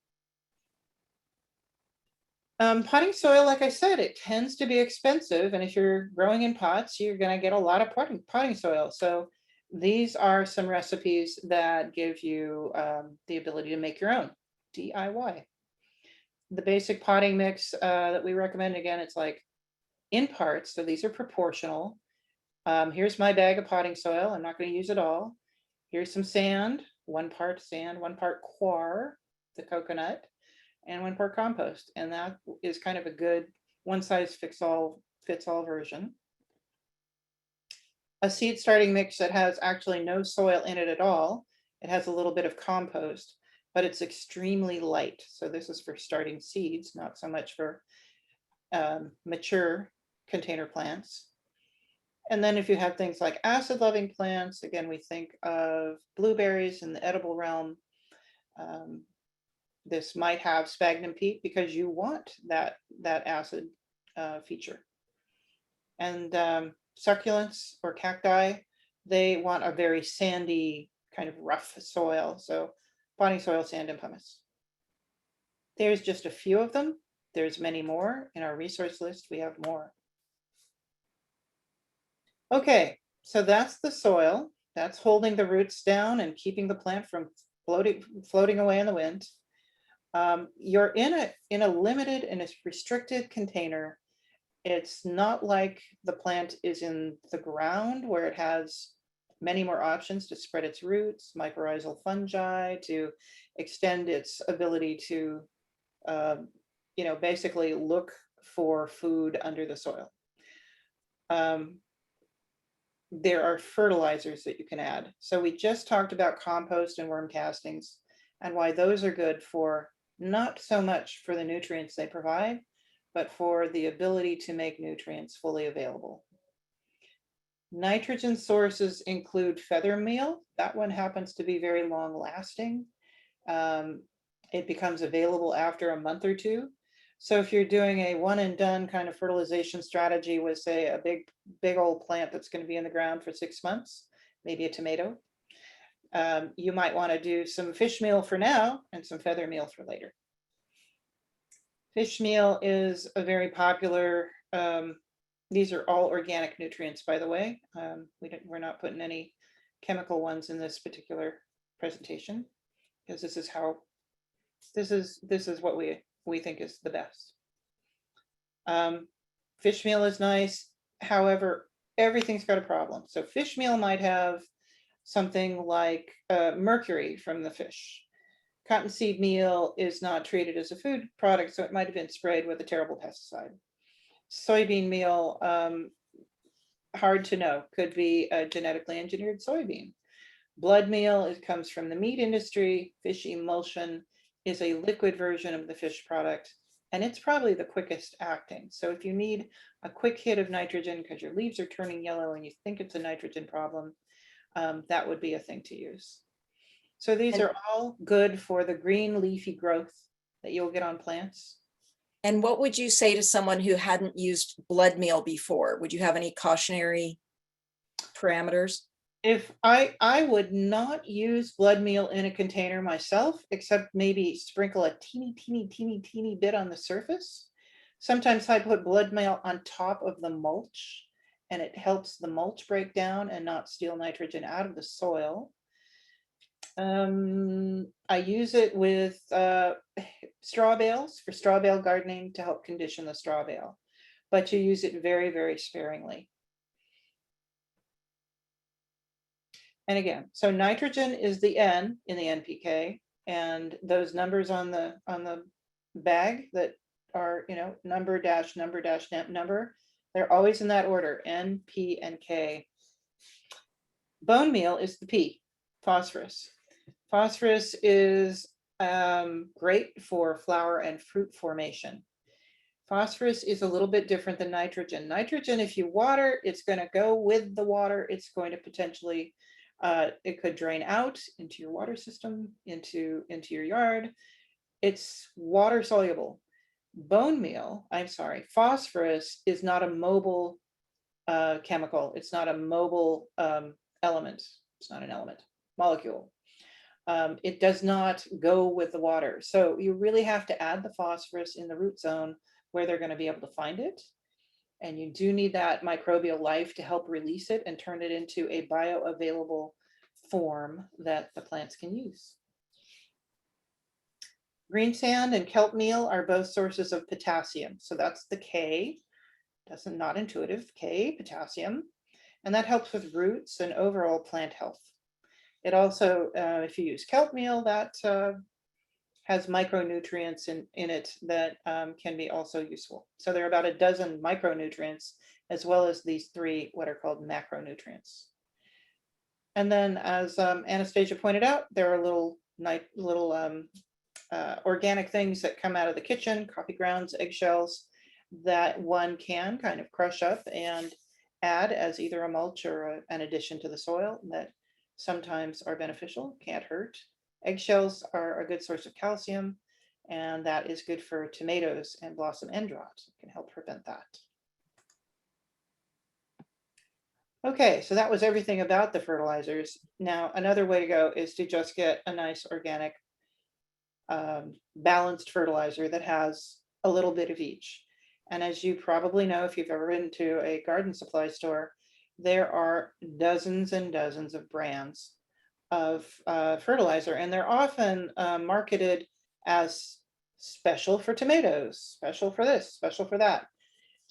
Potting soil, like I said, it tends to be expensive, and if you're growing in pots, you're gonna get a lot of potting soil. So these are some recipes that give you the ability to make your own DIY. The basic potting mix that we recommend, again, it's like in parts, so these are proportional. Here's my bag of potting soil. I'm not going to use it all. Here's some sand, 1 part sand, 1 part coir, the coconut, and 1 part compost. And that is kind of a good one size fits all version. A seed starting mix that has actually no soil in it at all. It has a little bit of compost, but it's extremely light. So this is for starting seeds, not so much for mature container plants. And then if you have things like acid loving plants, again, we think of blueberries in the edible realm. This might have sphagnum peat because you want that acid feature. And succulents or cacti, they want a very sandy, kind of rough soil. So potting soil, sand, and pumice. There's just a few of them. There's many more. In our resource list, we have more. Okay, so that's the soil. That's holding the roots down and keeping the plant from floating away in the wind. You're in a limited and a restricted container. It's not like the plant is in the ground where it has many more options to spread its roots, mycorrhizal fungi, to extend its ability to, basically look for food under the soil. There are fertilizers that you can add. So we just talked about compost and worm castings and why those are good for not so much for the nutrients they provide, but for the ability to make nutrients fully available. Nitrogen sources include feather meal. That one happens to be very long lasting. It becomes available after a month or two. So if you're doing a one and done kind of fertilization strategy with, say, a big old plant that's going to be in the ground for 6 months, maybe a tomato, you might want to do some fish meal for now and some feather meal for later. Fish meal is a very popular, these are all organic nutrients, by the way. We're not putting any chemical ones in this particular presentation because this is what we think is the best. Fish meal is nice. However, everything's got a problem. So fish meal might have something like mercury from the fish. Cottonseed meal is not treated as a food product, so it might have been sprayed with a terrible pesticide. Soybean meal, hard to know, could be a genetically engineered soybean. Blood meal, it comes from the meat industry. Fish emulsion is a liquid version of the fish product, and it's probably the quickest acting. So if you need a quick hit of nitrogen because your leaves are turning yellow and you think it's a nitrogen problem, that would be a thing to use. So these are all good for the green leafy growth that you'll get on plants. And what would you say to someone who hadn't used blood meal before? Would you have any cautionary parameters? If I would not use blood meal in a container myself, except maybe sprinkle a teeny bit on the surface. Sometimes I put blood meal on top of the mulch, and it helps the mulch break down and not steal nitrogen out of the soil. I use it with straw bales for straw bale gardening to help condition the straw bale, but you use it very, very sparingly. And again, so nitrogen is the N in the NPK, and those numbers on the bag that are, number dash number, they're always in that order, N, P, and K. Bone meal is the P, phosphorus. Phosphorus is great for flower and fruit formation. Phosphorus is a little bit different than nitrogen. Nitrogen, if you water, it's going to go with the water. It's going to potentially, it could drain out into your water system, into your yard. It's water soluble. Phosphorus is not a mobile chemical. It's not a mobile element. It's not an element, molecule. it does not go with the water. So you really have to add the phosphorus in the root zone where they're going to be able to find it. And you do need that microbial life to help release it and turn it into a bioavailable form that the plants can use. Green sand and kelp meal are both sources of potassium. So that's the K, not intuitive, K, potassium. And that helps with roots and overall plant health. It also, if you use kelp meal, that has micronutrients in it that can be also useful. So there are about a dozen micronutrients, as well as these three, what are called macronutrients. And then, as Anastasia pointed out, there are little organic things that come out of the kitchen, coffee grounds, eggshells, that one can kind of crush up and add as either a mulch or an addition to the soil that sometimes are beneficial, can't hurt. Eggshells are a good source of calcium, and that is good for tomatoes and blossom end rot. It can help prevent that. Okay, so that was everything about the fertilizers. Now, another way to go is to just get a nice organic balanced fertilizer that has a little bit of each. And as you probably know, if you've ever been to a garden supply store, there are dozens and dozens of brands of fertilizer, and they're often marketed as special for tomatoes, special for this, special for that.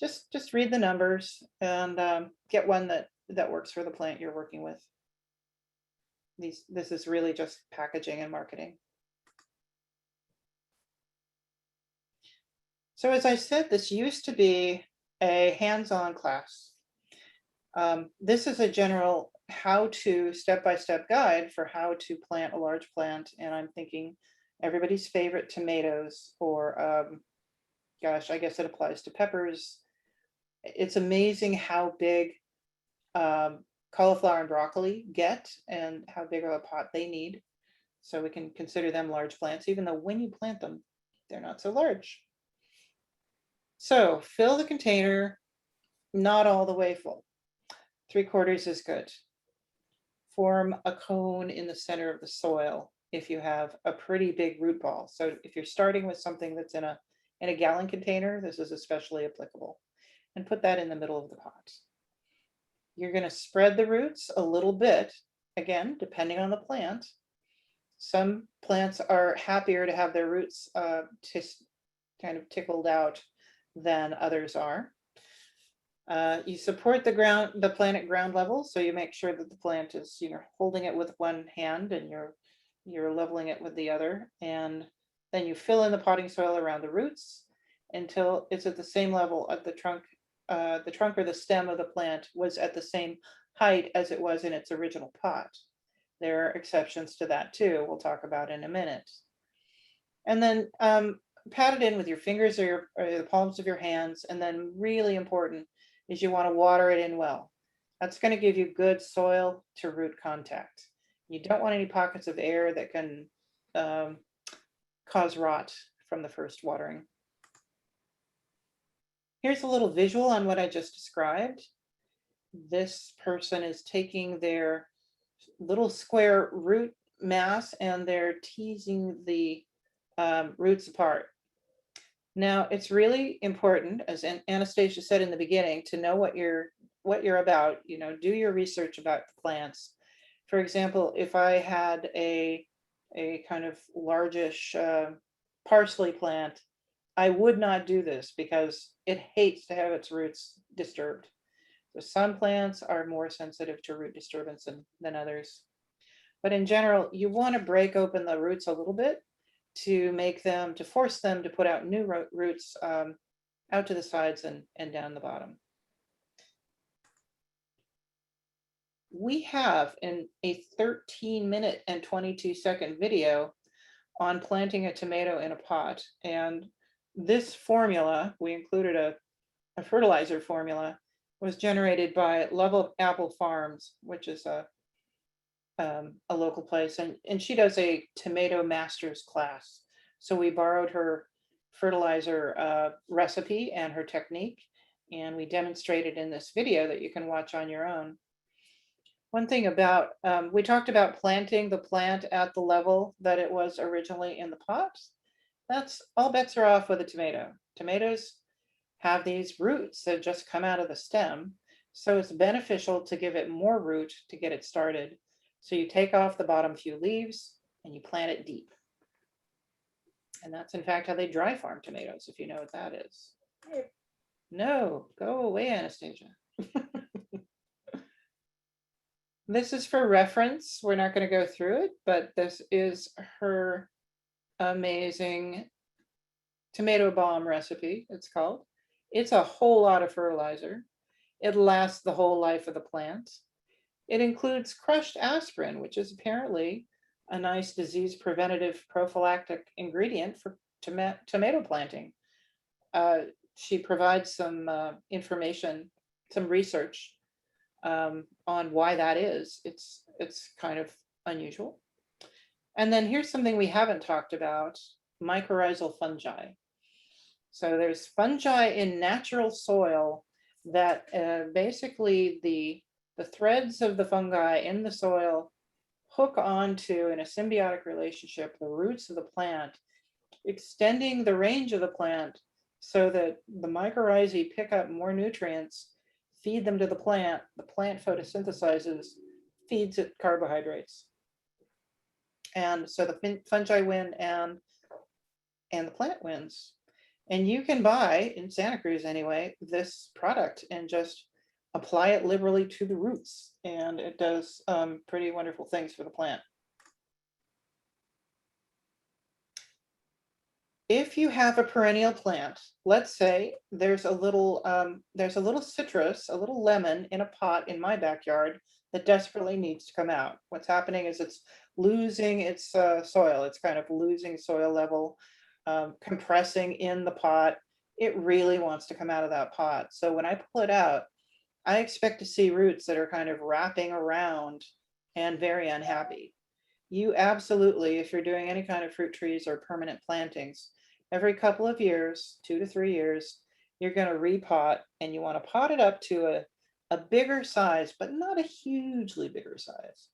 Just read the numbers and get one that works for the plant you're working with. This is really just packaging and marketing. So as I said, this used to be a hands-on class. This is a general how-to step-by-step guide for how to plant a large plant. And I'm thinking everybody's favorite tomatoes, or gosh, I guess it applies to peppers. It's amazing how big cauliflower and broccoli get and how big of a pot they need. So we can consider them large plants, even though when you plant them, they're not so large. So fill the container, not all the way full. 3/4 is good. Form a cone in the center of the soil if you have a pretty big root ball. So if you're starting with something that's in a gallon container, this is especially applicable. And put that in the middle of the pot. You're going to spread the roots a little bit, again, depending on the plant. Some plants are happier to have their roots kind of tickled out than others are. You support the plant at ground level, so you make sure that the plant is, holding it with one hand and you're leveling it with the other, and then you fill in the potting soil around the roots until it's at the same level of the trunk or the stem of the plant was at the same height as it was in its original pot. There are exceptions to that too, we'll talk about in a minute. And then pat it in with your fingers or the palms of your hands, and then really important is you want to water it in well. That's going to give you good soil to root contact. You don't want any pockets of air that can cause rot from the first watering. Here's a little visual on what I just described. This person is taking their little square root mass and they're teasing the roots apart. Now, it's really important, as Anastasia said in the beginning, to know what you're about. Do your research about the plants. For example, if I had a kind of largish parsley plant, I would not do this because it hates to have its roots disturbed. So some plants are more sensitive to root disturbance than others. But in general, you want to break open the roots a little bit to force them to put out new roots out to the sides and down the bottom. We have in a 13-minute and 22-second video on planting a tomato in a pot. And this formula, we included a fertilizer formula, was generated by Love of Apple Farms, which is a local place, and she does a tomato masters class. So we borrowed her fertilizer recipe and her technique, and we demonstrated in this video that you can watch on your own. One thing about, we talked about planting the plant at the level that it was originally in the pot. That's all bets are off with a tomato. Tomatoes have these roots that just come out of the stem. So it's beneficial to give it more root to get it started. So you take off the bottom few leaves and you plant it deep. And that's in fact how they dry farm tomatoes, if you know what that is. No, go away, Anastasia. This is for reference. We're not going to go through it, but this is her amazing tomato bomb recipe, it's called. It's a whole lot of fertilizer. It lasts the whole life of the plant. It includes crushed aspirin, which is apparently a nice disease preventative prophylactic ingredient for tomato planting. She provides some information, some research on why that is. It's kind of unusual. And then here's something we haven't talked about, mycorrhizal fungi. So there's fungi in natural soil that basically the threads of the fungi in the soil hook onto, in a symbiotic relationship, the roots of the plant, extending the range of the plant so that the mycorrhizae pick up more nutrients, feed them to the plant photosynthesizes, feeds it carbohydrates. And so the fungi win and the plant wins. And you can buy, in Santa Cruz anyway, this product and just apply it liberally to the roots. And it does pretty wonderful things for the plant. If you have a perennial plant, let's say there's a little citrus, a little lemon in a pot in my backyard that desperately needs to come out. What's happening is it's losing its soil. It's kind of losing soil level, compressing in the pot. It really wants to come out of that pot. So when I pull it out, I expect to see roots that are kind of wrapping around and very unhappy. You absolutely, if you're doing any kind of fruit trees or permanent plantings, every couple of years, 2 to 3 years, you're going to repot, and you want to pot it up to a bigger size, but not a hugely bigger size.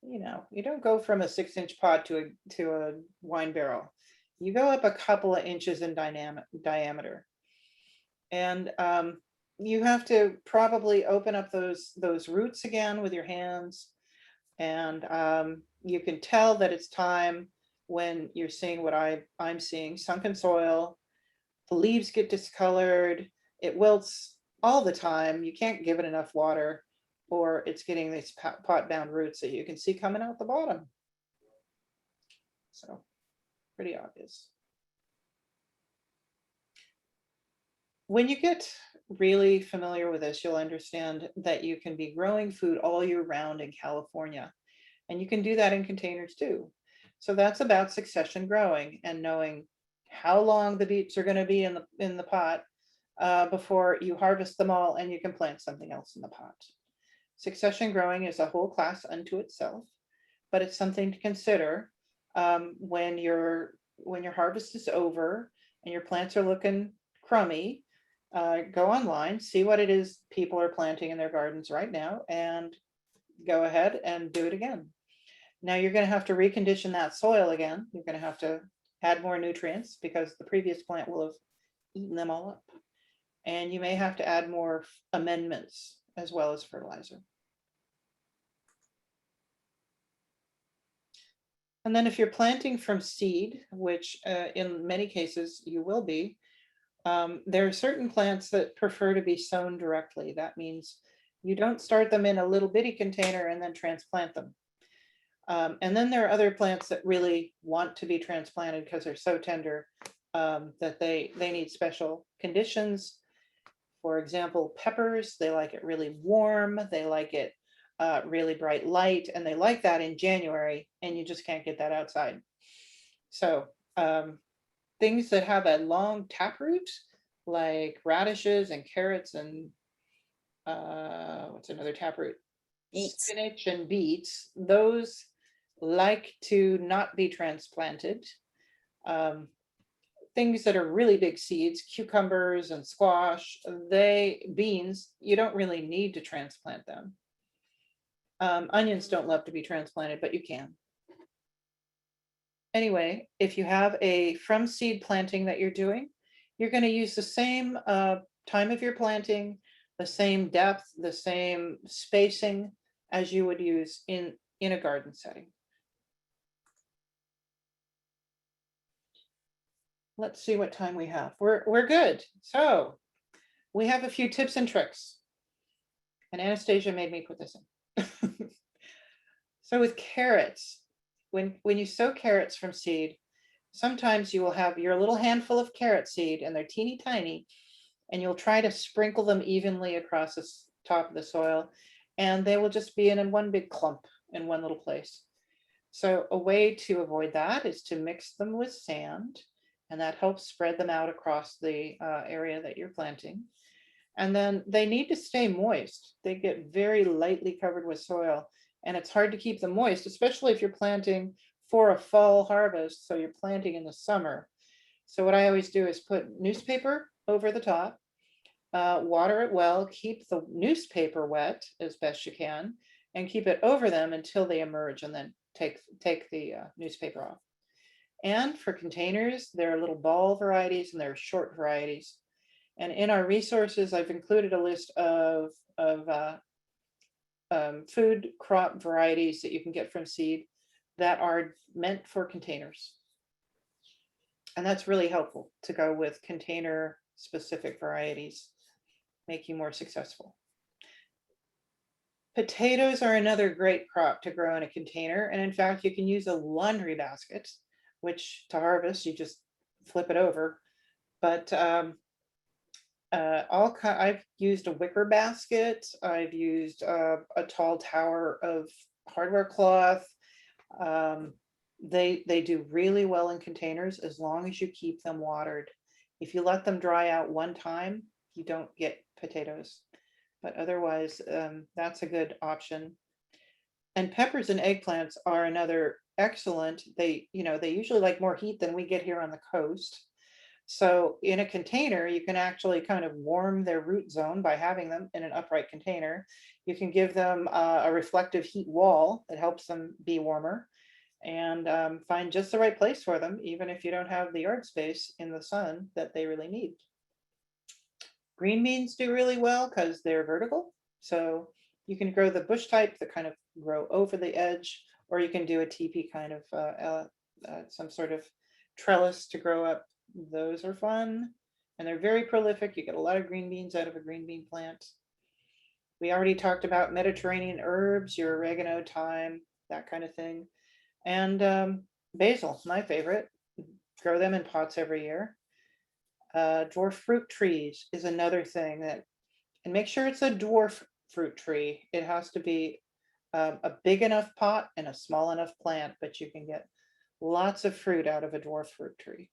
You know, you don't go from a 6-inch pot to a wine barrel. You go up a couple of inches in diameter. And you have to probably open up those roots again with your hands. And you can tell that it's time when you're seeing what I'm seeing, sunken soil, the leaves get discolored, it wilts all the time. You can't give it enough water, or it's getting these pot-bound roots that you can see coming out the bottom. So pretty obvious. When you get really familiar with this, you'll understand that you can be growing food all year round in California, and you can do that in containers too. So that's about succession growing and knowing how long the beets are going to be in the pot before you harvest them all and you can plant something else in the pot. Succession growing is a whole class unto itself, but it's something to consider when your harvest is over and your plants are looking crummy. Go online, see what it is people are planting in their gardens right now, and go ahead and do it again. Now you're going to have to recondition that soil again. You're going to have to add more nutrients because the previous plant will have eaten them all up. And you may have to add more amendments as well as fertilizer. And then if you're planting from seed, which in many cases you will be, there are certain plants that prefer to be sown directly. That means you don't start them in a little bitty container and then transplant them. And then there are other plants that really want to be transplanted because they're so tender that they need special conditions. For example, peppers, they like it really warm, they like it really bright light, and they like that in January, and you just can't get that outside. So things that have a long taproot, like radishes and carrots and what's another taproot? Beets. Spinach and beets, those like to not be transplanted. Things that are really big seeds, cucumbers and squash, beans, you don't really need to transplant them. Onions don't love to be transplanted, but you can. Anyway, if you have a from seed planting that you're doing, you're going to use the same time of your planting, the same depth, the same spacing as you would use in a garden setting. Let's see what time we have. We're good. So we have a few tips and tricks. And Anastasia made me put this in. So with carrots, when you sow carrots from seed, sometimes you will have your little handful of carrot seed and they're teeny tiny, and you'll try to sprinkle them evenly across the top of the soil, and they will just be in one big clump in one little place. So a way to avoid that is to mix them with sand, and that helps spread them out across the area that you're planting. And then they need to stay moist. They get very lightly covered with soil, and it's hard to keep them moist, especially if you're planting for a fall harvest. So you're planting in the summer. So what I always do is put newspaper over the top, water it well, keep the newspaper wet as best you can, and keep it over them until they emerge, and then take the newspaper off. And for containers, there are little ball varieties and there are short varieties. And in our resources, I've included a list of food crop varieties that you can get from seed that are meant for containers. And that's really helpful to go with container specific varieties, make you more successful. Potatoes are another great crop to grow in a container. And in fact, you can use a laundry basket, which to harvest, you just flip it over. But I've used a wicker basket. I've used a tall tower of hardware cloth. They do really well in containers as long as you keep them watered. If you let them dry out one time, you don't get potatoes. But otherwise, that's a good option. And peppers and eggplants are another excellent. They usually like more heat than we get here on the coast. So in a container, you can actually kind of warm their root zone by having them in an upright container. You can give them a reflective heat wall that helps them be warmer, and find just the right place for them, even if you don't have the yard space in the sun that they really need. Green beans do really well because they're vertical. So you can grow the bush type that kind of grow over the edge, or you can do a teepee kind of some sort of trellis to grow up. Those are fun, and they're very prolific. You get a lot of green beans out of a green bean plant. We already talked about Mediterranean herbs, your oregano, thyme, that kind of thing. And basil, my favorite. Grow them in pots every year. Dwarf fruit trees is another thing and make sure it's a dwarf fruit tree. It has to be a big enough pot and a small enough plant, but you can get lots of fruit out of a dwarf fruit tree.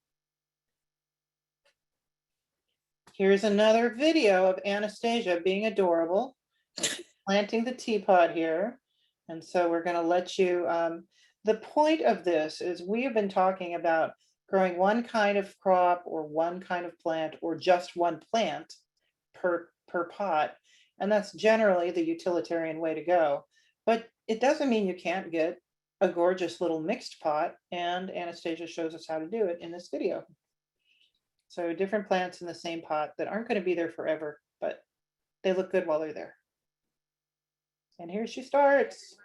Here's another video of Anastasia being adorable, planting the teapot here. And so we're going to let you, the point of this is we have been talking about growing one kind of crop or one kind of plant or just one plant per pot. And that's generally the utilitarian way to go. But it doesn't mean you can't get a gorgeous little mixed pot, and Anastasia shows us how to do it in this video. So different plants in the same pot that aren't going to be there forever, but they look good while they're there. And here she starts.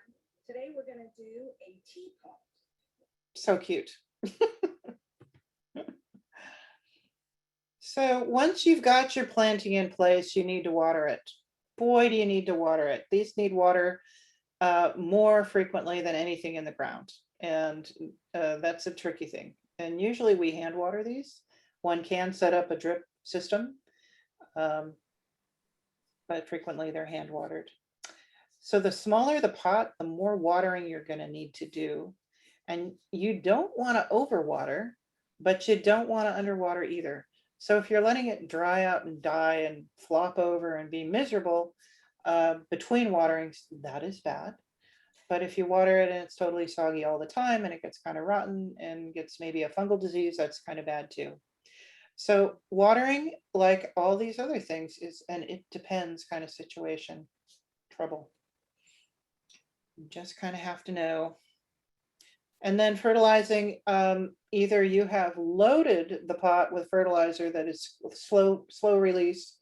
Today we're going to do a teapot. So cute. So once you've got your planting in place, you need to water it. Boy, do you need to water it. These need water more frequently than anything in the ground. And that's a tricky thing. And usually we hand water these. One can set up a drip system, but frequently they're hand watered. So the smaller the pot, the more watering you're going to need to do. And you don't want to overwater, but you don't want to underwater either. So if you're letting it dry out and die and flop over and be miserable between waterings, that is bad. But if you water it and it's totally soggy all the time and it gets kind of rotten and gets maybe a fungal disease, that's kind of bad too. So watering, like all these other things, is an it depends kind of situation, trouble. You just kind of have to know. And then fertilizing, either you have loaded the pot with fertilizer that is slow release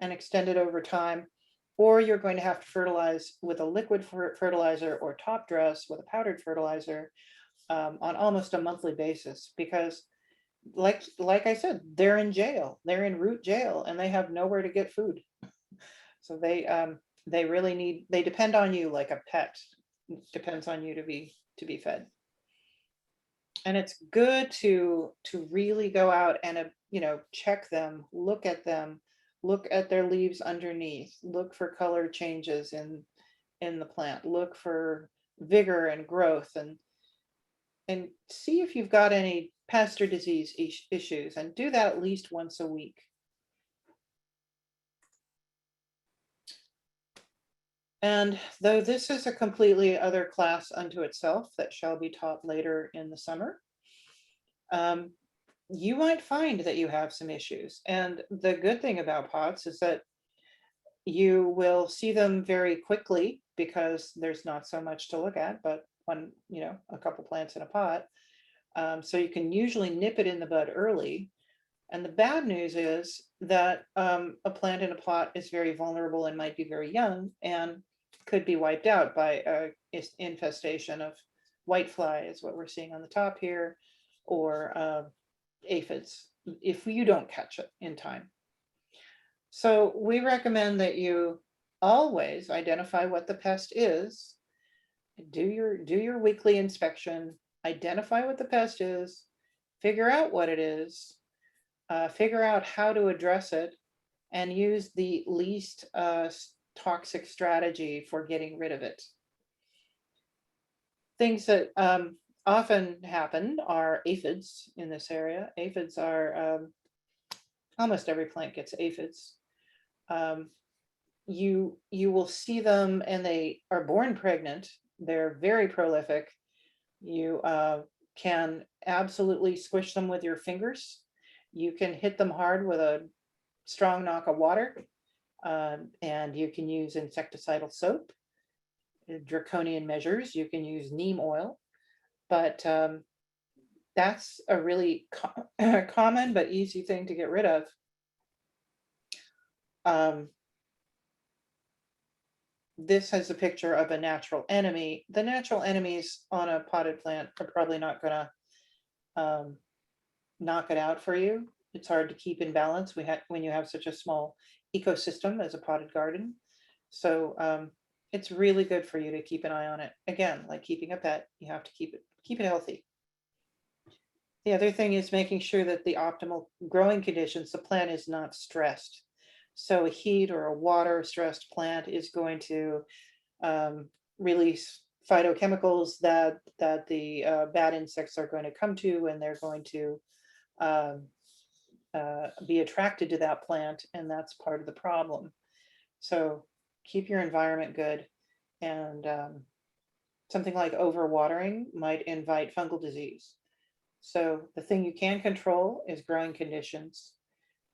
and extended over time, or you're going to have to fertilize with a liquid fertilizer or top dress with a powdered fertilizer on almost a monthly basis, because like I said, they're in jail, they're in root jail, and they have nowhere to get food. So they really they depend on you like a pet. It depends on you to be fed. And it's good to really go out and check them, look at them, look at their leaves underneath, look for color changes in the plant, look for vigor and growth, and see if you've got any pest or disease issues, and do that at least once a week. And though this is a completely other class unto itself that shall be taught later in the summer, you might find that you have some issues. And the good thing about pots is that you will see them very quickly because there's not so much to look at, but a couple plants in a pot. So you can usually nip it in the bud early. And the bad news is that a plant in a pot is very vulnerable and might be very young and could be wiped out by an infestation of whitefly, is what we're seeing on the top here, or aphids, if you don't catch it in time. So we recommend that you always identify what the pest is, do your weekly inspection, identify what the pest is, figure out what it is, figure out how to address it, and use the least toxic strategy for getting rid of it. Things that often happen are aphids in this area. Aphids are, almost every plant gets aphids. You will see them, and they are born pregnant. They're very prolific. You can absolutely squish them with your fingers. You can hit them hard with a strong knock of water, and you can use insecticidal soap. Draconian measures, you can use neem oil, but that's a really common but easy thing to get rid of. This has a picture of a natural enemy. The natural enemies on a potted plant are probably not gonna knock it out for you. It's hard to keep in balance when you have such a small ecosystem as a potted garden. So it's really good for you to keep an eye on it. Again, like keeping a pet, you have to keep it healthy. The other thing is making sure that the optimal growing conditions, the plant is not stressed. So a heat or a water stressed plant is going to release phytochemicals that the bad insects are going to come to, and they're going to be attracted to that plant, and that's part of the problem. So keep your environment good, and something like overwatering might invite fungal disease. So the thing you can control is growing conditions,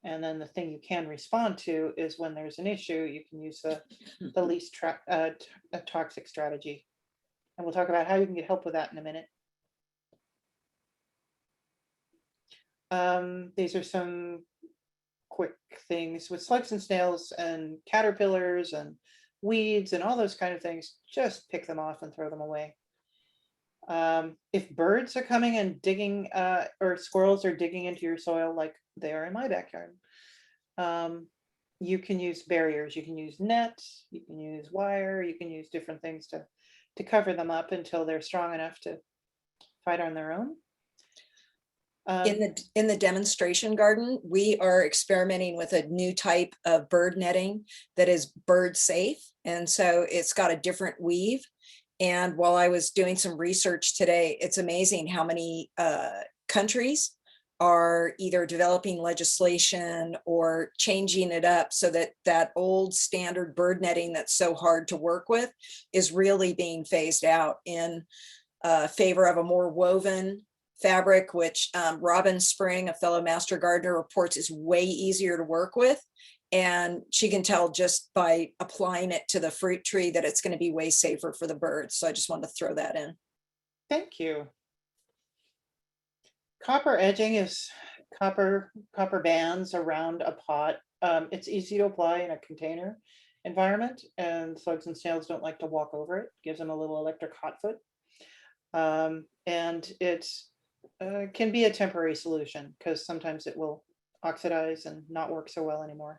and then the thing you can respond to is when there's an issue, you can use the least toxic strategy. And we'll talk about how you can get help with that in a minute. These are some quick things with slugs and snails and caterpillars and weeds and all those kind of things. Just pick them off and throw them away. If birds are coming and digging, or squirrels are digging into your soil like they are in my backyard, you can use barriers. You can use nets, you can use wire, you can use different things to cover them up until they're strong enough to fight on their own. In the demonstration garden, we are experimenting with a new type of bird netting that is bird safe. And so it's got a different weave. And while I was doing some research today, it's amazing how many countries are either developing legislation or changing it up so that that old standard bird netting that's so hard to work with is really being phased out in favor of a more woven fabric, which Robin Spring, a fellow master gardener, reports is way easier to work with. And she can tell just by applying it to the fruit tree that it's going to be way safer for the birds. So I just wanted to throw that in. Thank you. Copper edging is copper bands around a pot. It's easy to apply in a container environment, and slugs and snails don't like to walk over it. Gives them a little electric hot foot. And it can be a temporary solution because sometimes it will oxidize and not work so well anymore.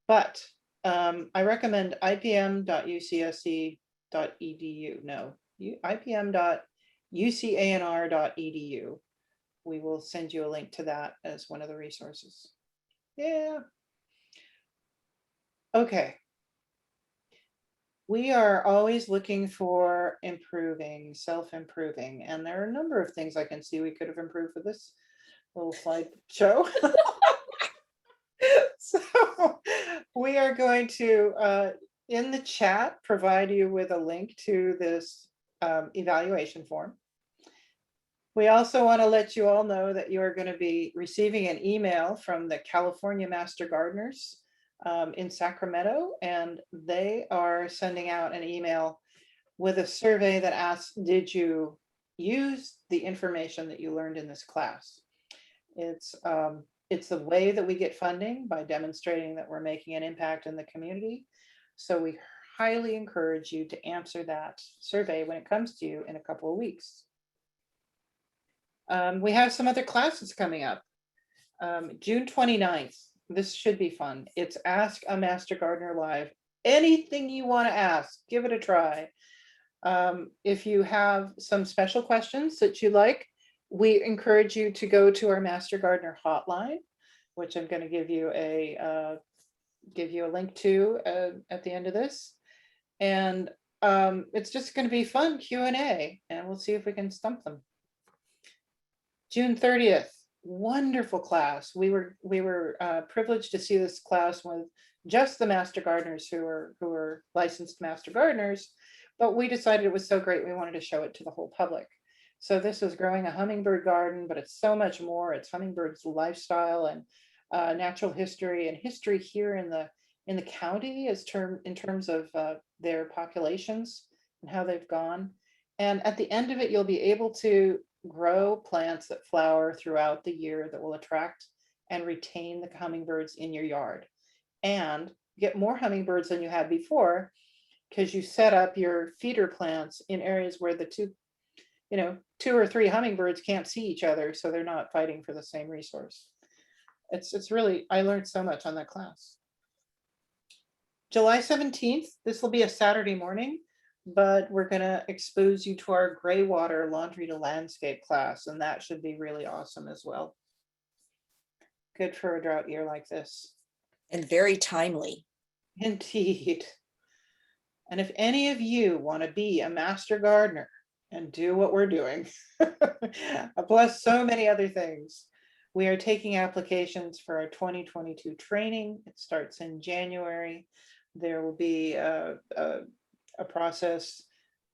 But I recommend ipm.ucsc.edu. No, ipm.ucanr.edu. We will send you a link to that as one of the resources. Yeah. Okay. We are always looking for improving, self-improving, and there are a number of things I can see we could have improved for this little slideshow. So we are going to, in the chat, provide you with a link to this evaluation form. We also want to let you all know that you are going to be receiving an email from the California Master Gardeners in Sacramento, and they are sending out an email with a survey that asks, did you use the information that you learned in this class? It's the way that we get funding, by demonstrating that we're making an impact in the community. So we highly encourage you to answer that survey when it comes to you in a couple of weeks. We have some other classes coming up. June 29th, this should be fun. It's Ask a Master Gardener Live. Anything you want to ask, give it a try. If you have some special questions that you like, we encourage you to go to our Master Gardener hotline, which I'm going to give you a link to at the end of this. And it's just going to be fun Q&A, and we'll see if we can stump them. June 30th, wonderful class. We were privileged to see this class with just the master gardeners who are licensed master gardeners, but we decided it was so great we wanted to show it to the whole public. So this was growing a hummingbird garden, but it's so much more. It's hummingbirds' lifestyle and natural history, and history here in the county in terms of their populations and how they've gone. And at the end of it, you'll be able to grow plants that flower throughout the year that will attract and retain the hummingbirds in your yard, and get more hummingbirds than you had before, because you set up your feeder plants in areas where the two or three hummingbirds can't see each other, so they're not fighting for the same resource. It's really, I learned so much on that class. July 17th, this will be a Saturday morning, but we're going to expose you to our gray water laundry to landscape class, and that should be really awesome as well. Good for a drought year like this. And very timely. Indeed. And if any of you want to be a master gardener and do what we're doing, plus so many other things, we are taking applications for our 2022 training. It starts in January. There will be a process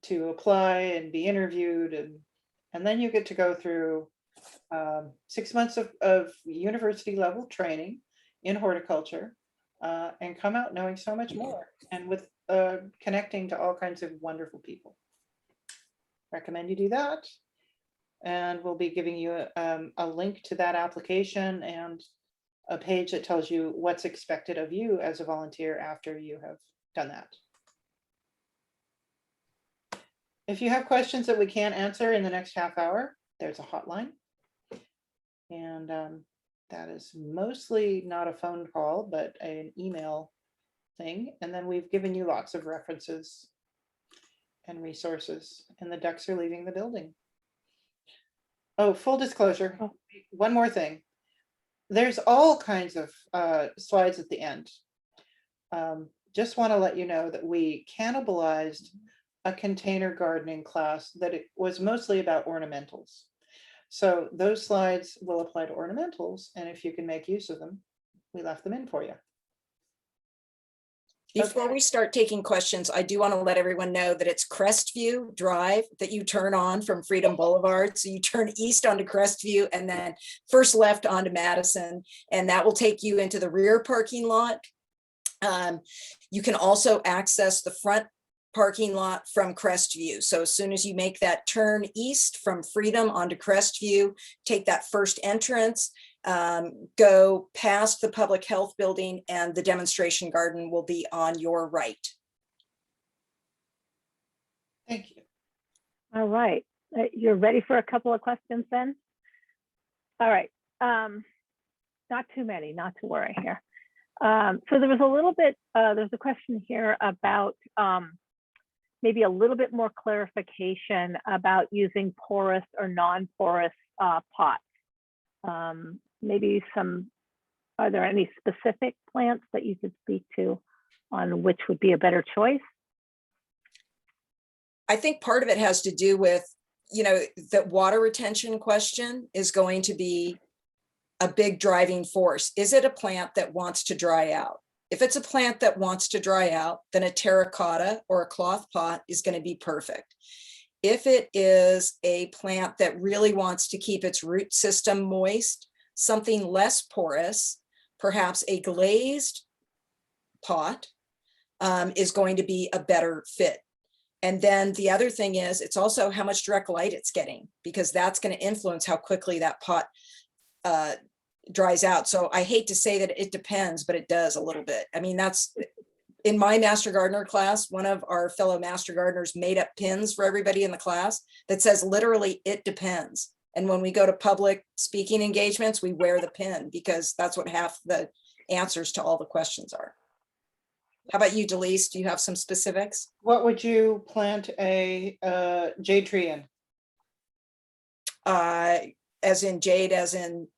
to apply and be interviewed, and then you get to go through 6 months of university level training in horticulture, and come out knowing so much more, and with connecting to all kinds of wonderful people. Recommend you do that, and we'll be giving you a link to that application and a page that tells you what's expected of you as a volunteer after you have done that. If you have questions that we can't answer in the next half hour, there's a hotline. And that is mostly not a phone call, but an email thing. And then we've given you lots of references and resources, and the ducks are leaving the building. Oh, full disclosure, one more thing. There's all kinds of slides at the end. Just want to let you know that we cannibalized a container gardening class that it was mostly about ornamentals. So those slides will apply to ornamentals, and if you can make use of them, we left them in for you. Before Okay. we start taking questions, I do want to let everyone know that it's Crestview Drive that you turn on from Freedom Boulevard. So you turn east onto Crestview and then first left onto Madison, and that will take you into the rear parking lot. You can also access the front parking lot from Crestview. So as soon as you make that turn east from Freedom onto Crestview, take that first entrance, go past the public health building, and the demonstration garden will be on your right. Thank you. All right, you're ready for a couple of questions then? All right, not too many, not to worry here. So there was a little bit, there's a question here about maybe a little bit more clarification about using porous or non-porous pots. Maybe are there any specific plants that you could speak to on which would be a better choice? I think part of it has to do with, that water retention question is going to be a big driving force. Is it a plant that wants to dry out? If it's a plant that wants to dry out, then a terracotta or a cloth pot is going to be perfect. If it is a plant that really wants to keep its root system moist, something less porous, perhaps a glazed pot is going to be a better fit. And then the other thing is, it's also how much direct light it's getting, because that's going to influence how quickly that pot dries out. So I hate to say that it depends, but it does a little bit. I mean, that's in my Master Gardener class, one of our fellow Master Gardeners made up pins for everybody in the class that says literally, it depends. And when we go to public speaking engagements, we wear the pin because that's what half the answers to all the questions are. How about you, Delise? Do you have some specifics? What would you plant a jade tree in? As in jade, as in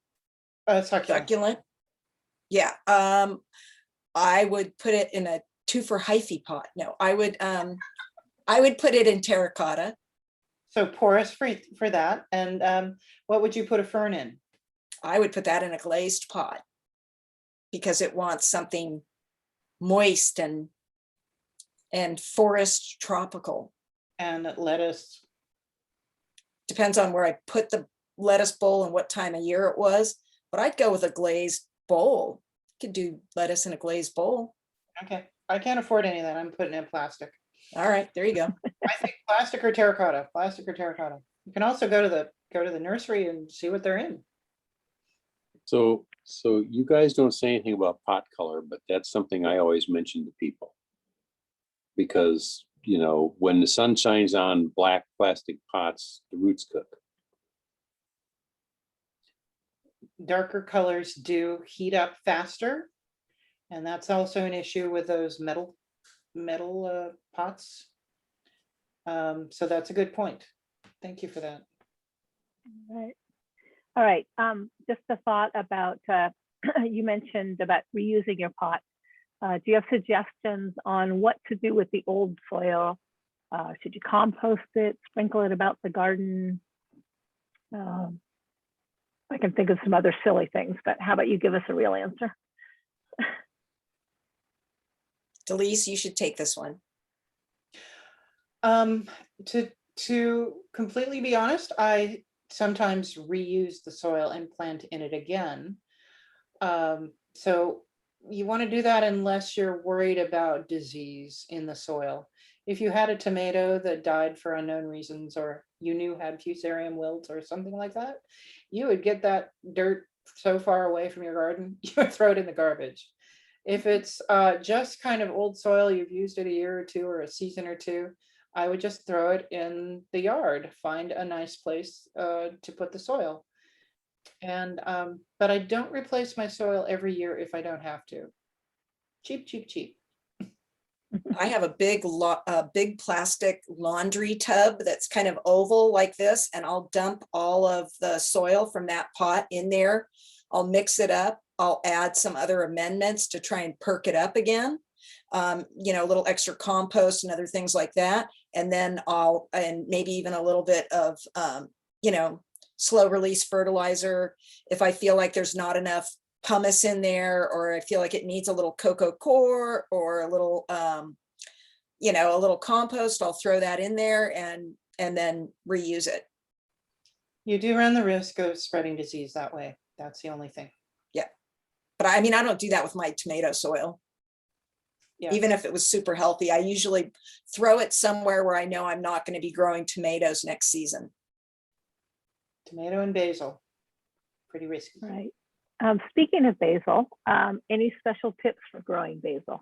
Succulent. succulent? Yeah. I would put it in a 2 for hyphae pot. No, I would put it in terracotta. So porous for that. And what would you put a fern in? I would put that in a glazed pot because it wants something moist and forest tropical. And lettuce. Depends on where I put the lettuce bowl and what time of year it was, but I'd go with a glazed bowl. Could do lettuce in a glazed bowl. Okay, I can't afford any of that. I'm putting in plastic. All right, there you go. I think plastic or terracotta. Plastic or terracotta. You can also go to the nursery and see what they're in. So you guys don't say anything about pot color, but that's something I always mention to people. Because, when the sun shines on black plastic pots, the roots cook. Darker colors do heat up faster. And that's also an issue with those metal pots. So that's a good point. Thank you for that. All right. Just a thought about, you mentioned about reusing your pot. Do you have suggestions on what to do with the old soil? Should you compost it, sprinkle it about the garden? I can think of some other silly things, but how about you give us a real answer? Delise, you should take this one. To completely be honest, I sometimes reuse the soil and plant in it again. So you want to do that unless you're worried about disease in the soil. If you had a tomato that died for unknown reasons, or you knew had fusarium wilt or something like that, you would get that dirt so far away from your garden, you would throw it in the garbage. If it's just kind of old soil, you've used it a year or two or a season or two, I would just throw it in the yard, find a nice place to put the soil. And but I don't replace my soil every year if I don't have to. Cheap, cheap, cheap. I have a big plastic laundry tub that's kind of oval like this, and I'll dump all of the soil from that pot in there. I'll mix it up. I'll add some other amendments to try and perk it up again. A little extra compost and other things like that. And then and maybe even a little bit of, slow release fertilizer. If I feel like there's not enough pumice in there, or I feel like it needs a little cocoa core or a little, you know, a little compost, I'll throw that in there and then reuse it. You do run the risk of spreading disease that way. That's the only thing. But I mean, I don't do that with my tomato soil. Yeah. Even if it was super healthy, I usually throw it somewhere where I know I'm not going to be growing tomatoes next season. Tomato and basil, pretty risky. Right. Speaking of basil, any special tips for growing basil?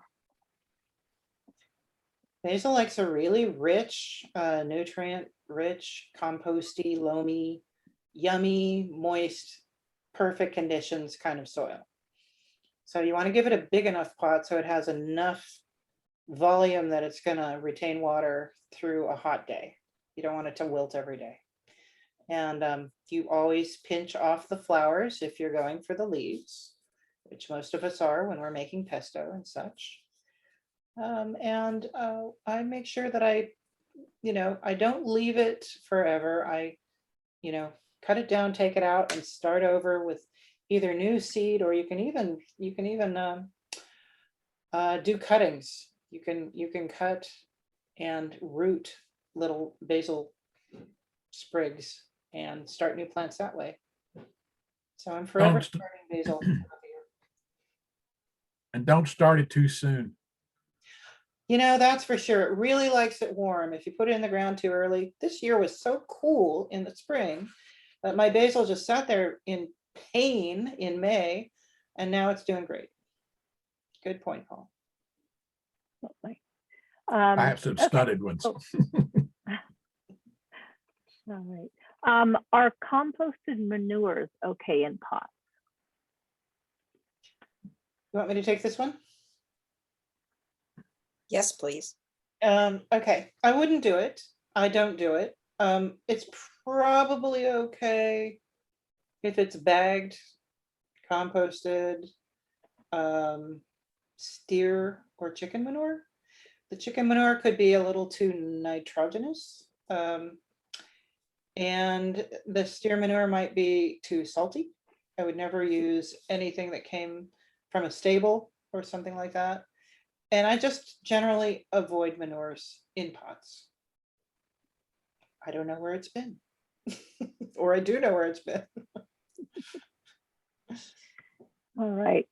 Basil likes a really rich, nutrient-rich, composty, loamy, yummy, moist, perfect conditions kind of soil. So you want to give it a big enough pot so it has enough volume that it's going to retain water through a hot day. You don't want it to wilt every day. And you always pinch off the flowers if you're going for the leaves, which most of us are when we're making pesto and such. I make sure that I don't leave it forever. I cut it down, take it out, and start over with either new seed, or you can even do cuttings. You can cut and root little basil sprigs and start new plants that way. So I'm forever starting basil. And don't start it too soon. That's for sure. It really likes it warm. If you put it in the ground too early, this year was so cool in the spring that my basil just sat there in pain in May, and now it's doing great. Good point, Paul. Lovely. I have some Okay. studded ones. Oh. All right. Are composted manures okay in pots? You want me to take this one? Yes, please. Okay, I wouldn't do it. I don't do it. It's probably okay if it's bagged, composted, steer or chicken manure. The chicken manure could be a little too nitrogenous. And the steer manure might be too salty. I would never use anything that came from a stable or something like that. And I just generally avoid manures in pots. I don't know where it's been. Or I do know where it's been. All right.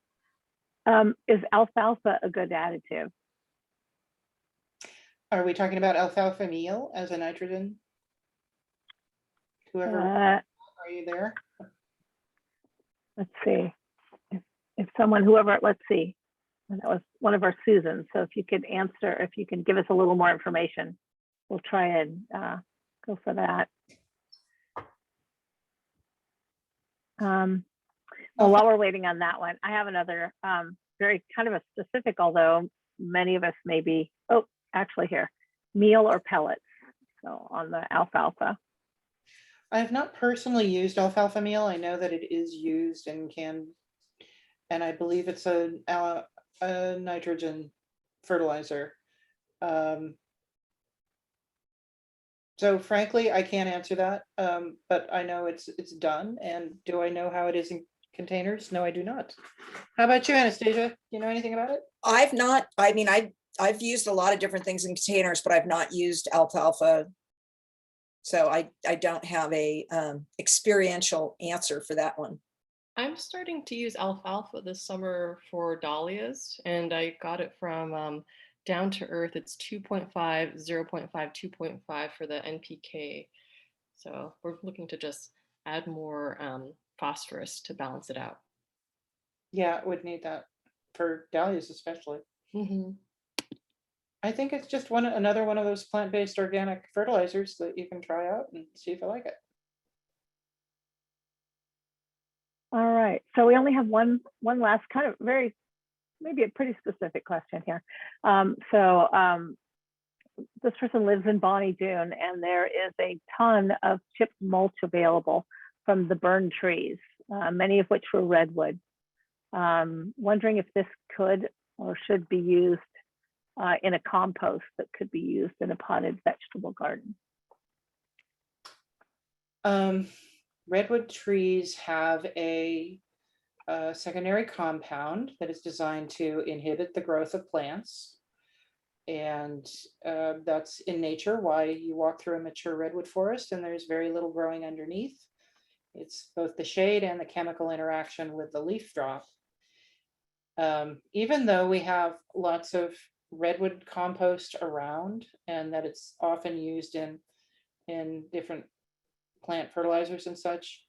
Is alfalfa a good additive? Are we talking about alfalfa meal as a nitrogen? Whoever, Uh, are you there? let's see. If someone, whoever, let's see. And that was one of our Susans. So if you could answer, if you can give us a little more information, we'll try and go for that. Well, while we're waiting on that one, I have another very kind of a specific, although many of us may be, oh, actually here, meal or pellets. So on the alfalfa. I have not personally used alfalfa meal. I know that it is used and I believe it's a nitrogen fertilizer. So frankly, I can't answer that, but I know it's done. And do I know how it is in containers? No, I do not. How about you, Anastasia? Do you know anything about it? I've not, I mean, I've used a lot of different things in containers, but I've not used alfalfa. So I don't have a experiential answer for that one. I'm starting to use alfalfa this summer for dahlias, and I got it from Down to Earth. It's 2.5, 0.5, 2.5 for the NPK. So we're looking to just add more phosphorus to balance it out. Yeah, it would need that for dahlias especially. Mm-hmm. I think it's just another one of those plant-based organic fertilizers that you can try out and see if you like it. All right. So we only have one last kind of very, maybe a pretty specific question here. This person lives in Bonnie Doon, and there is a ton of chipped mulch available from the burned trees, many of which were redwood. Wondering if this could or should be used in a compost that could be used in a potted vegetable garden. Redwood trees have a a secondary compound that is designed to inhibit the growth of plants. And that's in nature why you walk through a mature redwood forest and there's very little growing underneath. It's both the shade and the chemical interaction with the leaf drop. Even though we have lots of redwood compost around and that it's often used in different plant fertilizers and such,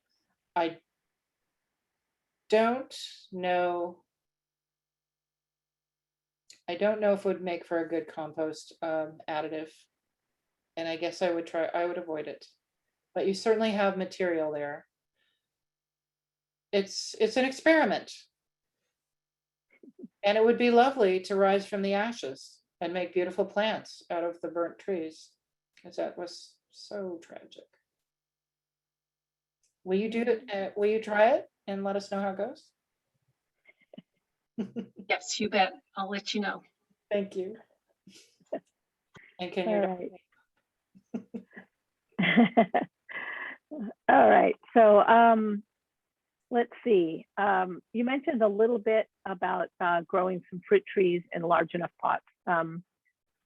I don't know if it would make for a good compost additive. And I guess I would avoid it. But you certainly have material there. It's an experiment. And it would be lovely to rise from the ashes and make beautiful plants out of the burnt trees, because that was so tragic. Will you do it? Will you try it and let us know how it goes? Yes, you bet. I'll let you know. Thank you. And can All you? right. All right. So let's see. You mentioned a little bit about growing some fruit trees in large enough pots.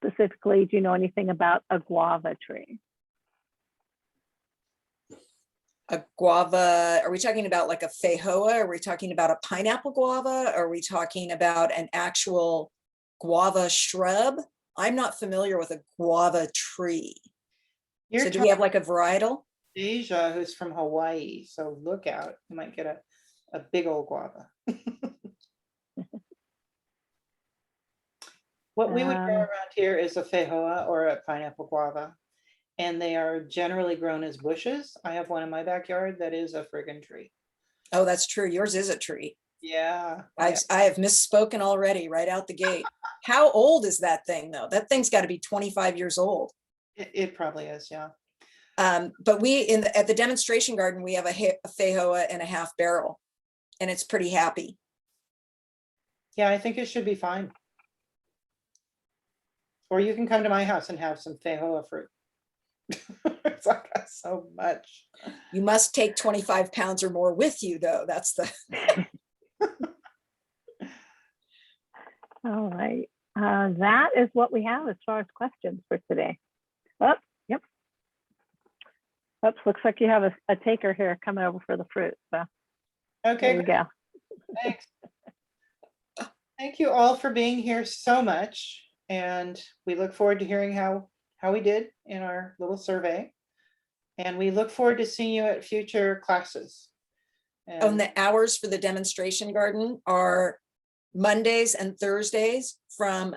Specifically, do you know anything about a guava tree? A guava, are we talking about like a feijoa? Are we talking about a pineapple guava? Are we talking about an actual guava shrub? I'm not familiar with a guava tree. You're So do we have like a varietal? Asia, who's from Hawaii, so look out. You might get a big old guava. What we would grow around here is a feijoa or a pineapple guava, and they are generally grown as bushes. I have one in my backyard that is a friggin' tree. Oh, that's true. Yours is a tree. Yeah. I have misspoken already right out the gate. How old is that thing though? That thing's got to be 25 years old. It probably is, yeah. But we at the demonstration garden, we have a feijoa and a half barrel, and it's pretty happy. Yeah, I think it should be fine. Or you can come to my house and have some feijoa fruit. It's like so much. You must take 25 pounds or more with you though. That's the. All right. That is what we have as far as questions for today. Oh, yep. Oops, looks like you have a taker here coming over for the fruit. So Okay, there we go. thanks. Thank you all for being here so much. And we look forward to hearing how we did in our little survey. And we look forward to seeing you at future classes. And the hours for the demonstration garden are Mondays and Thursdays from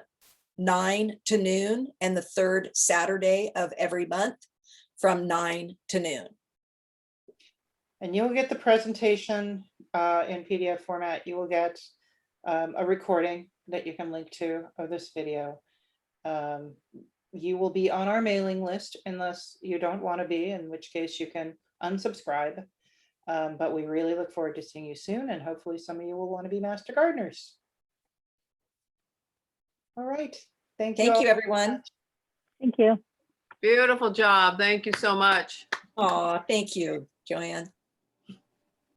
9 to noon, and the third Saturday of every month from 9 to noon. And you'll get the presentation in PDF format. You will get a recording that you can link to of this video. You will be on our mailing list unless you don't want to be, in which case you can unsubscribe. But we really look forward to seeing you soon, and hopefully some of you will want to be master gardeners. All right. Thank you. Thank you, all. everyone. Thank you. Beautiful job. Thank you so much. Oh, thank you, Joanne.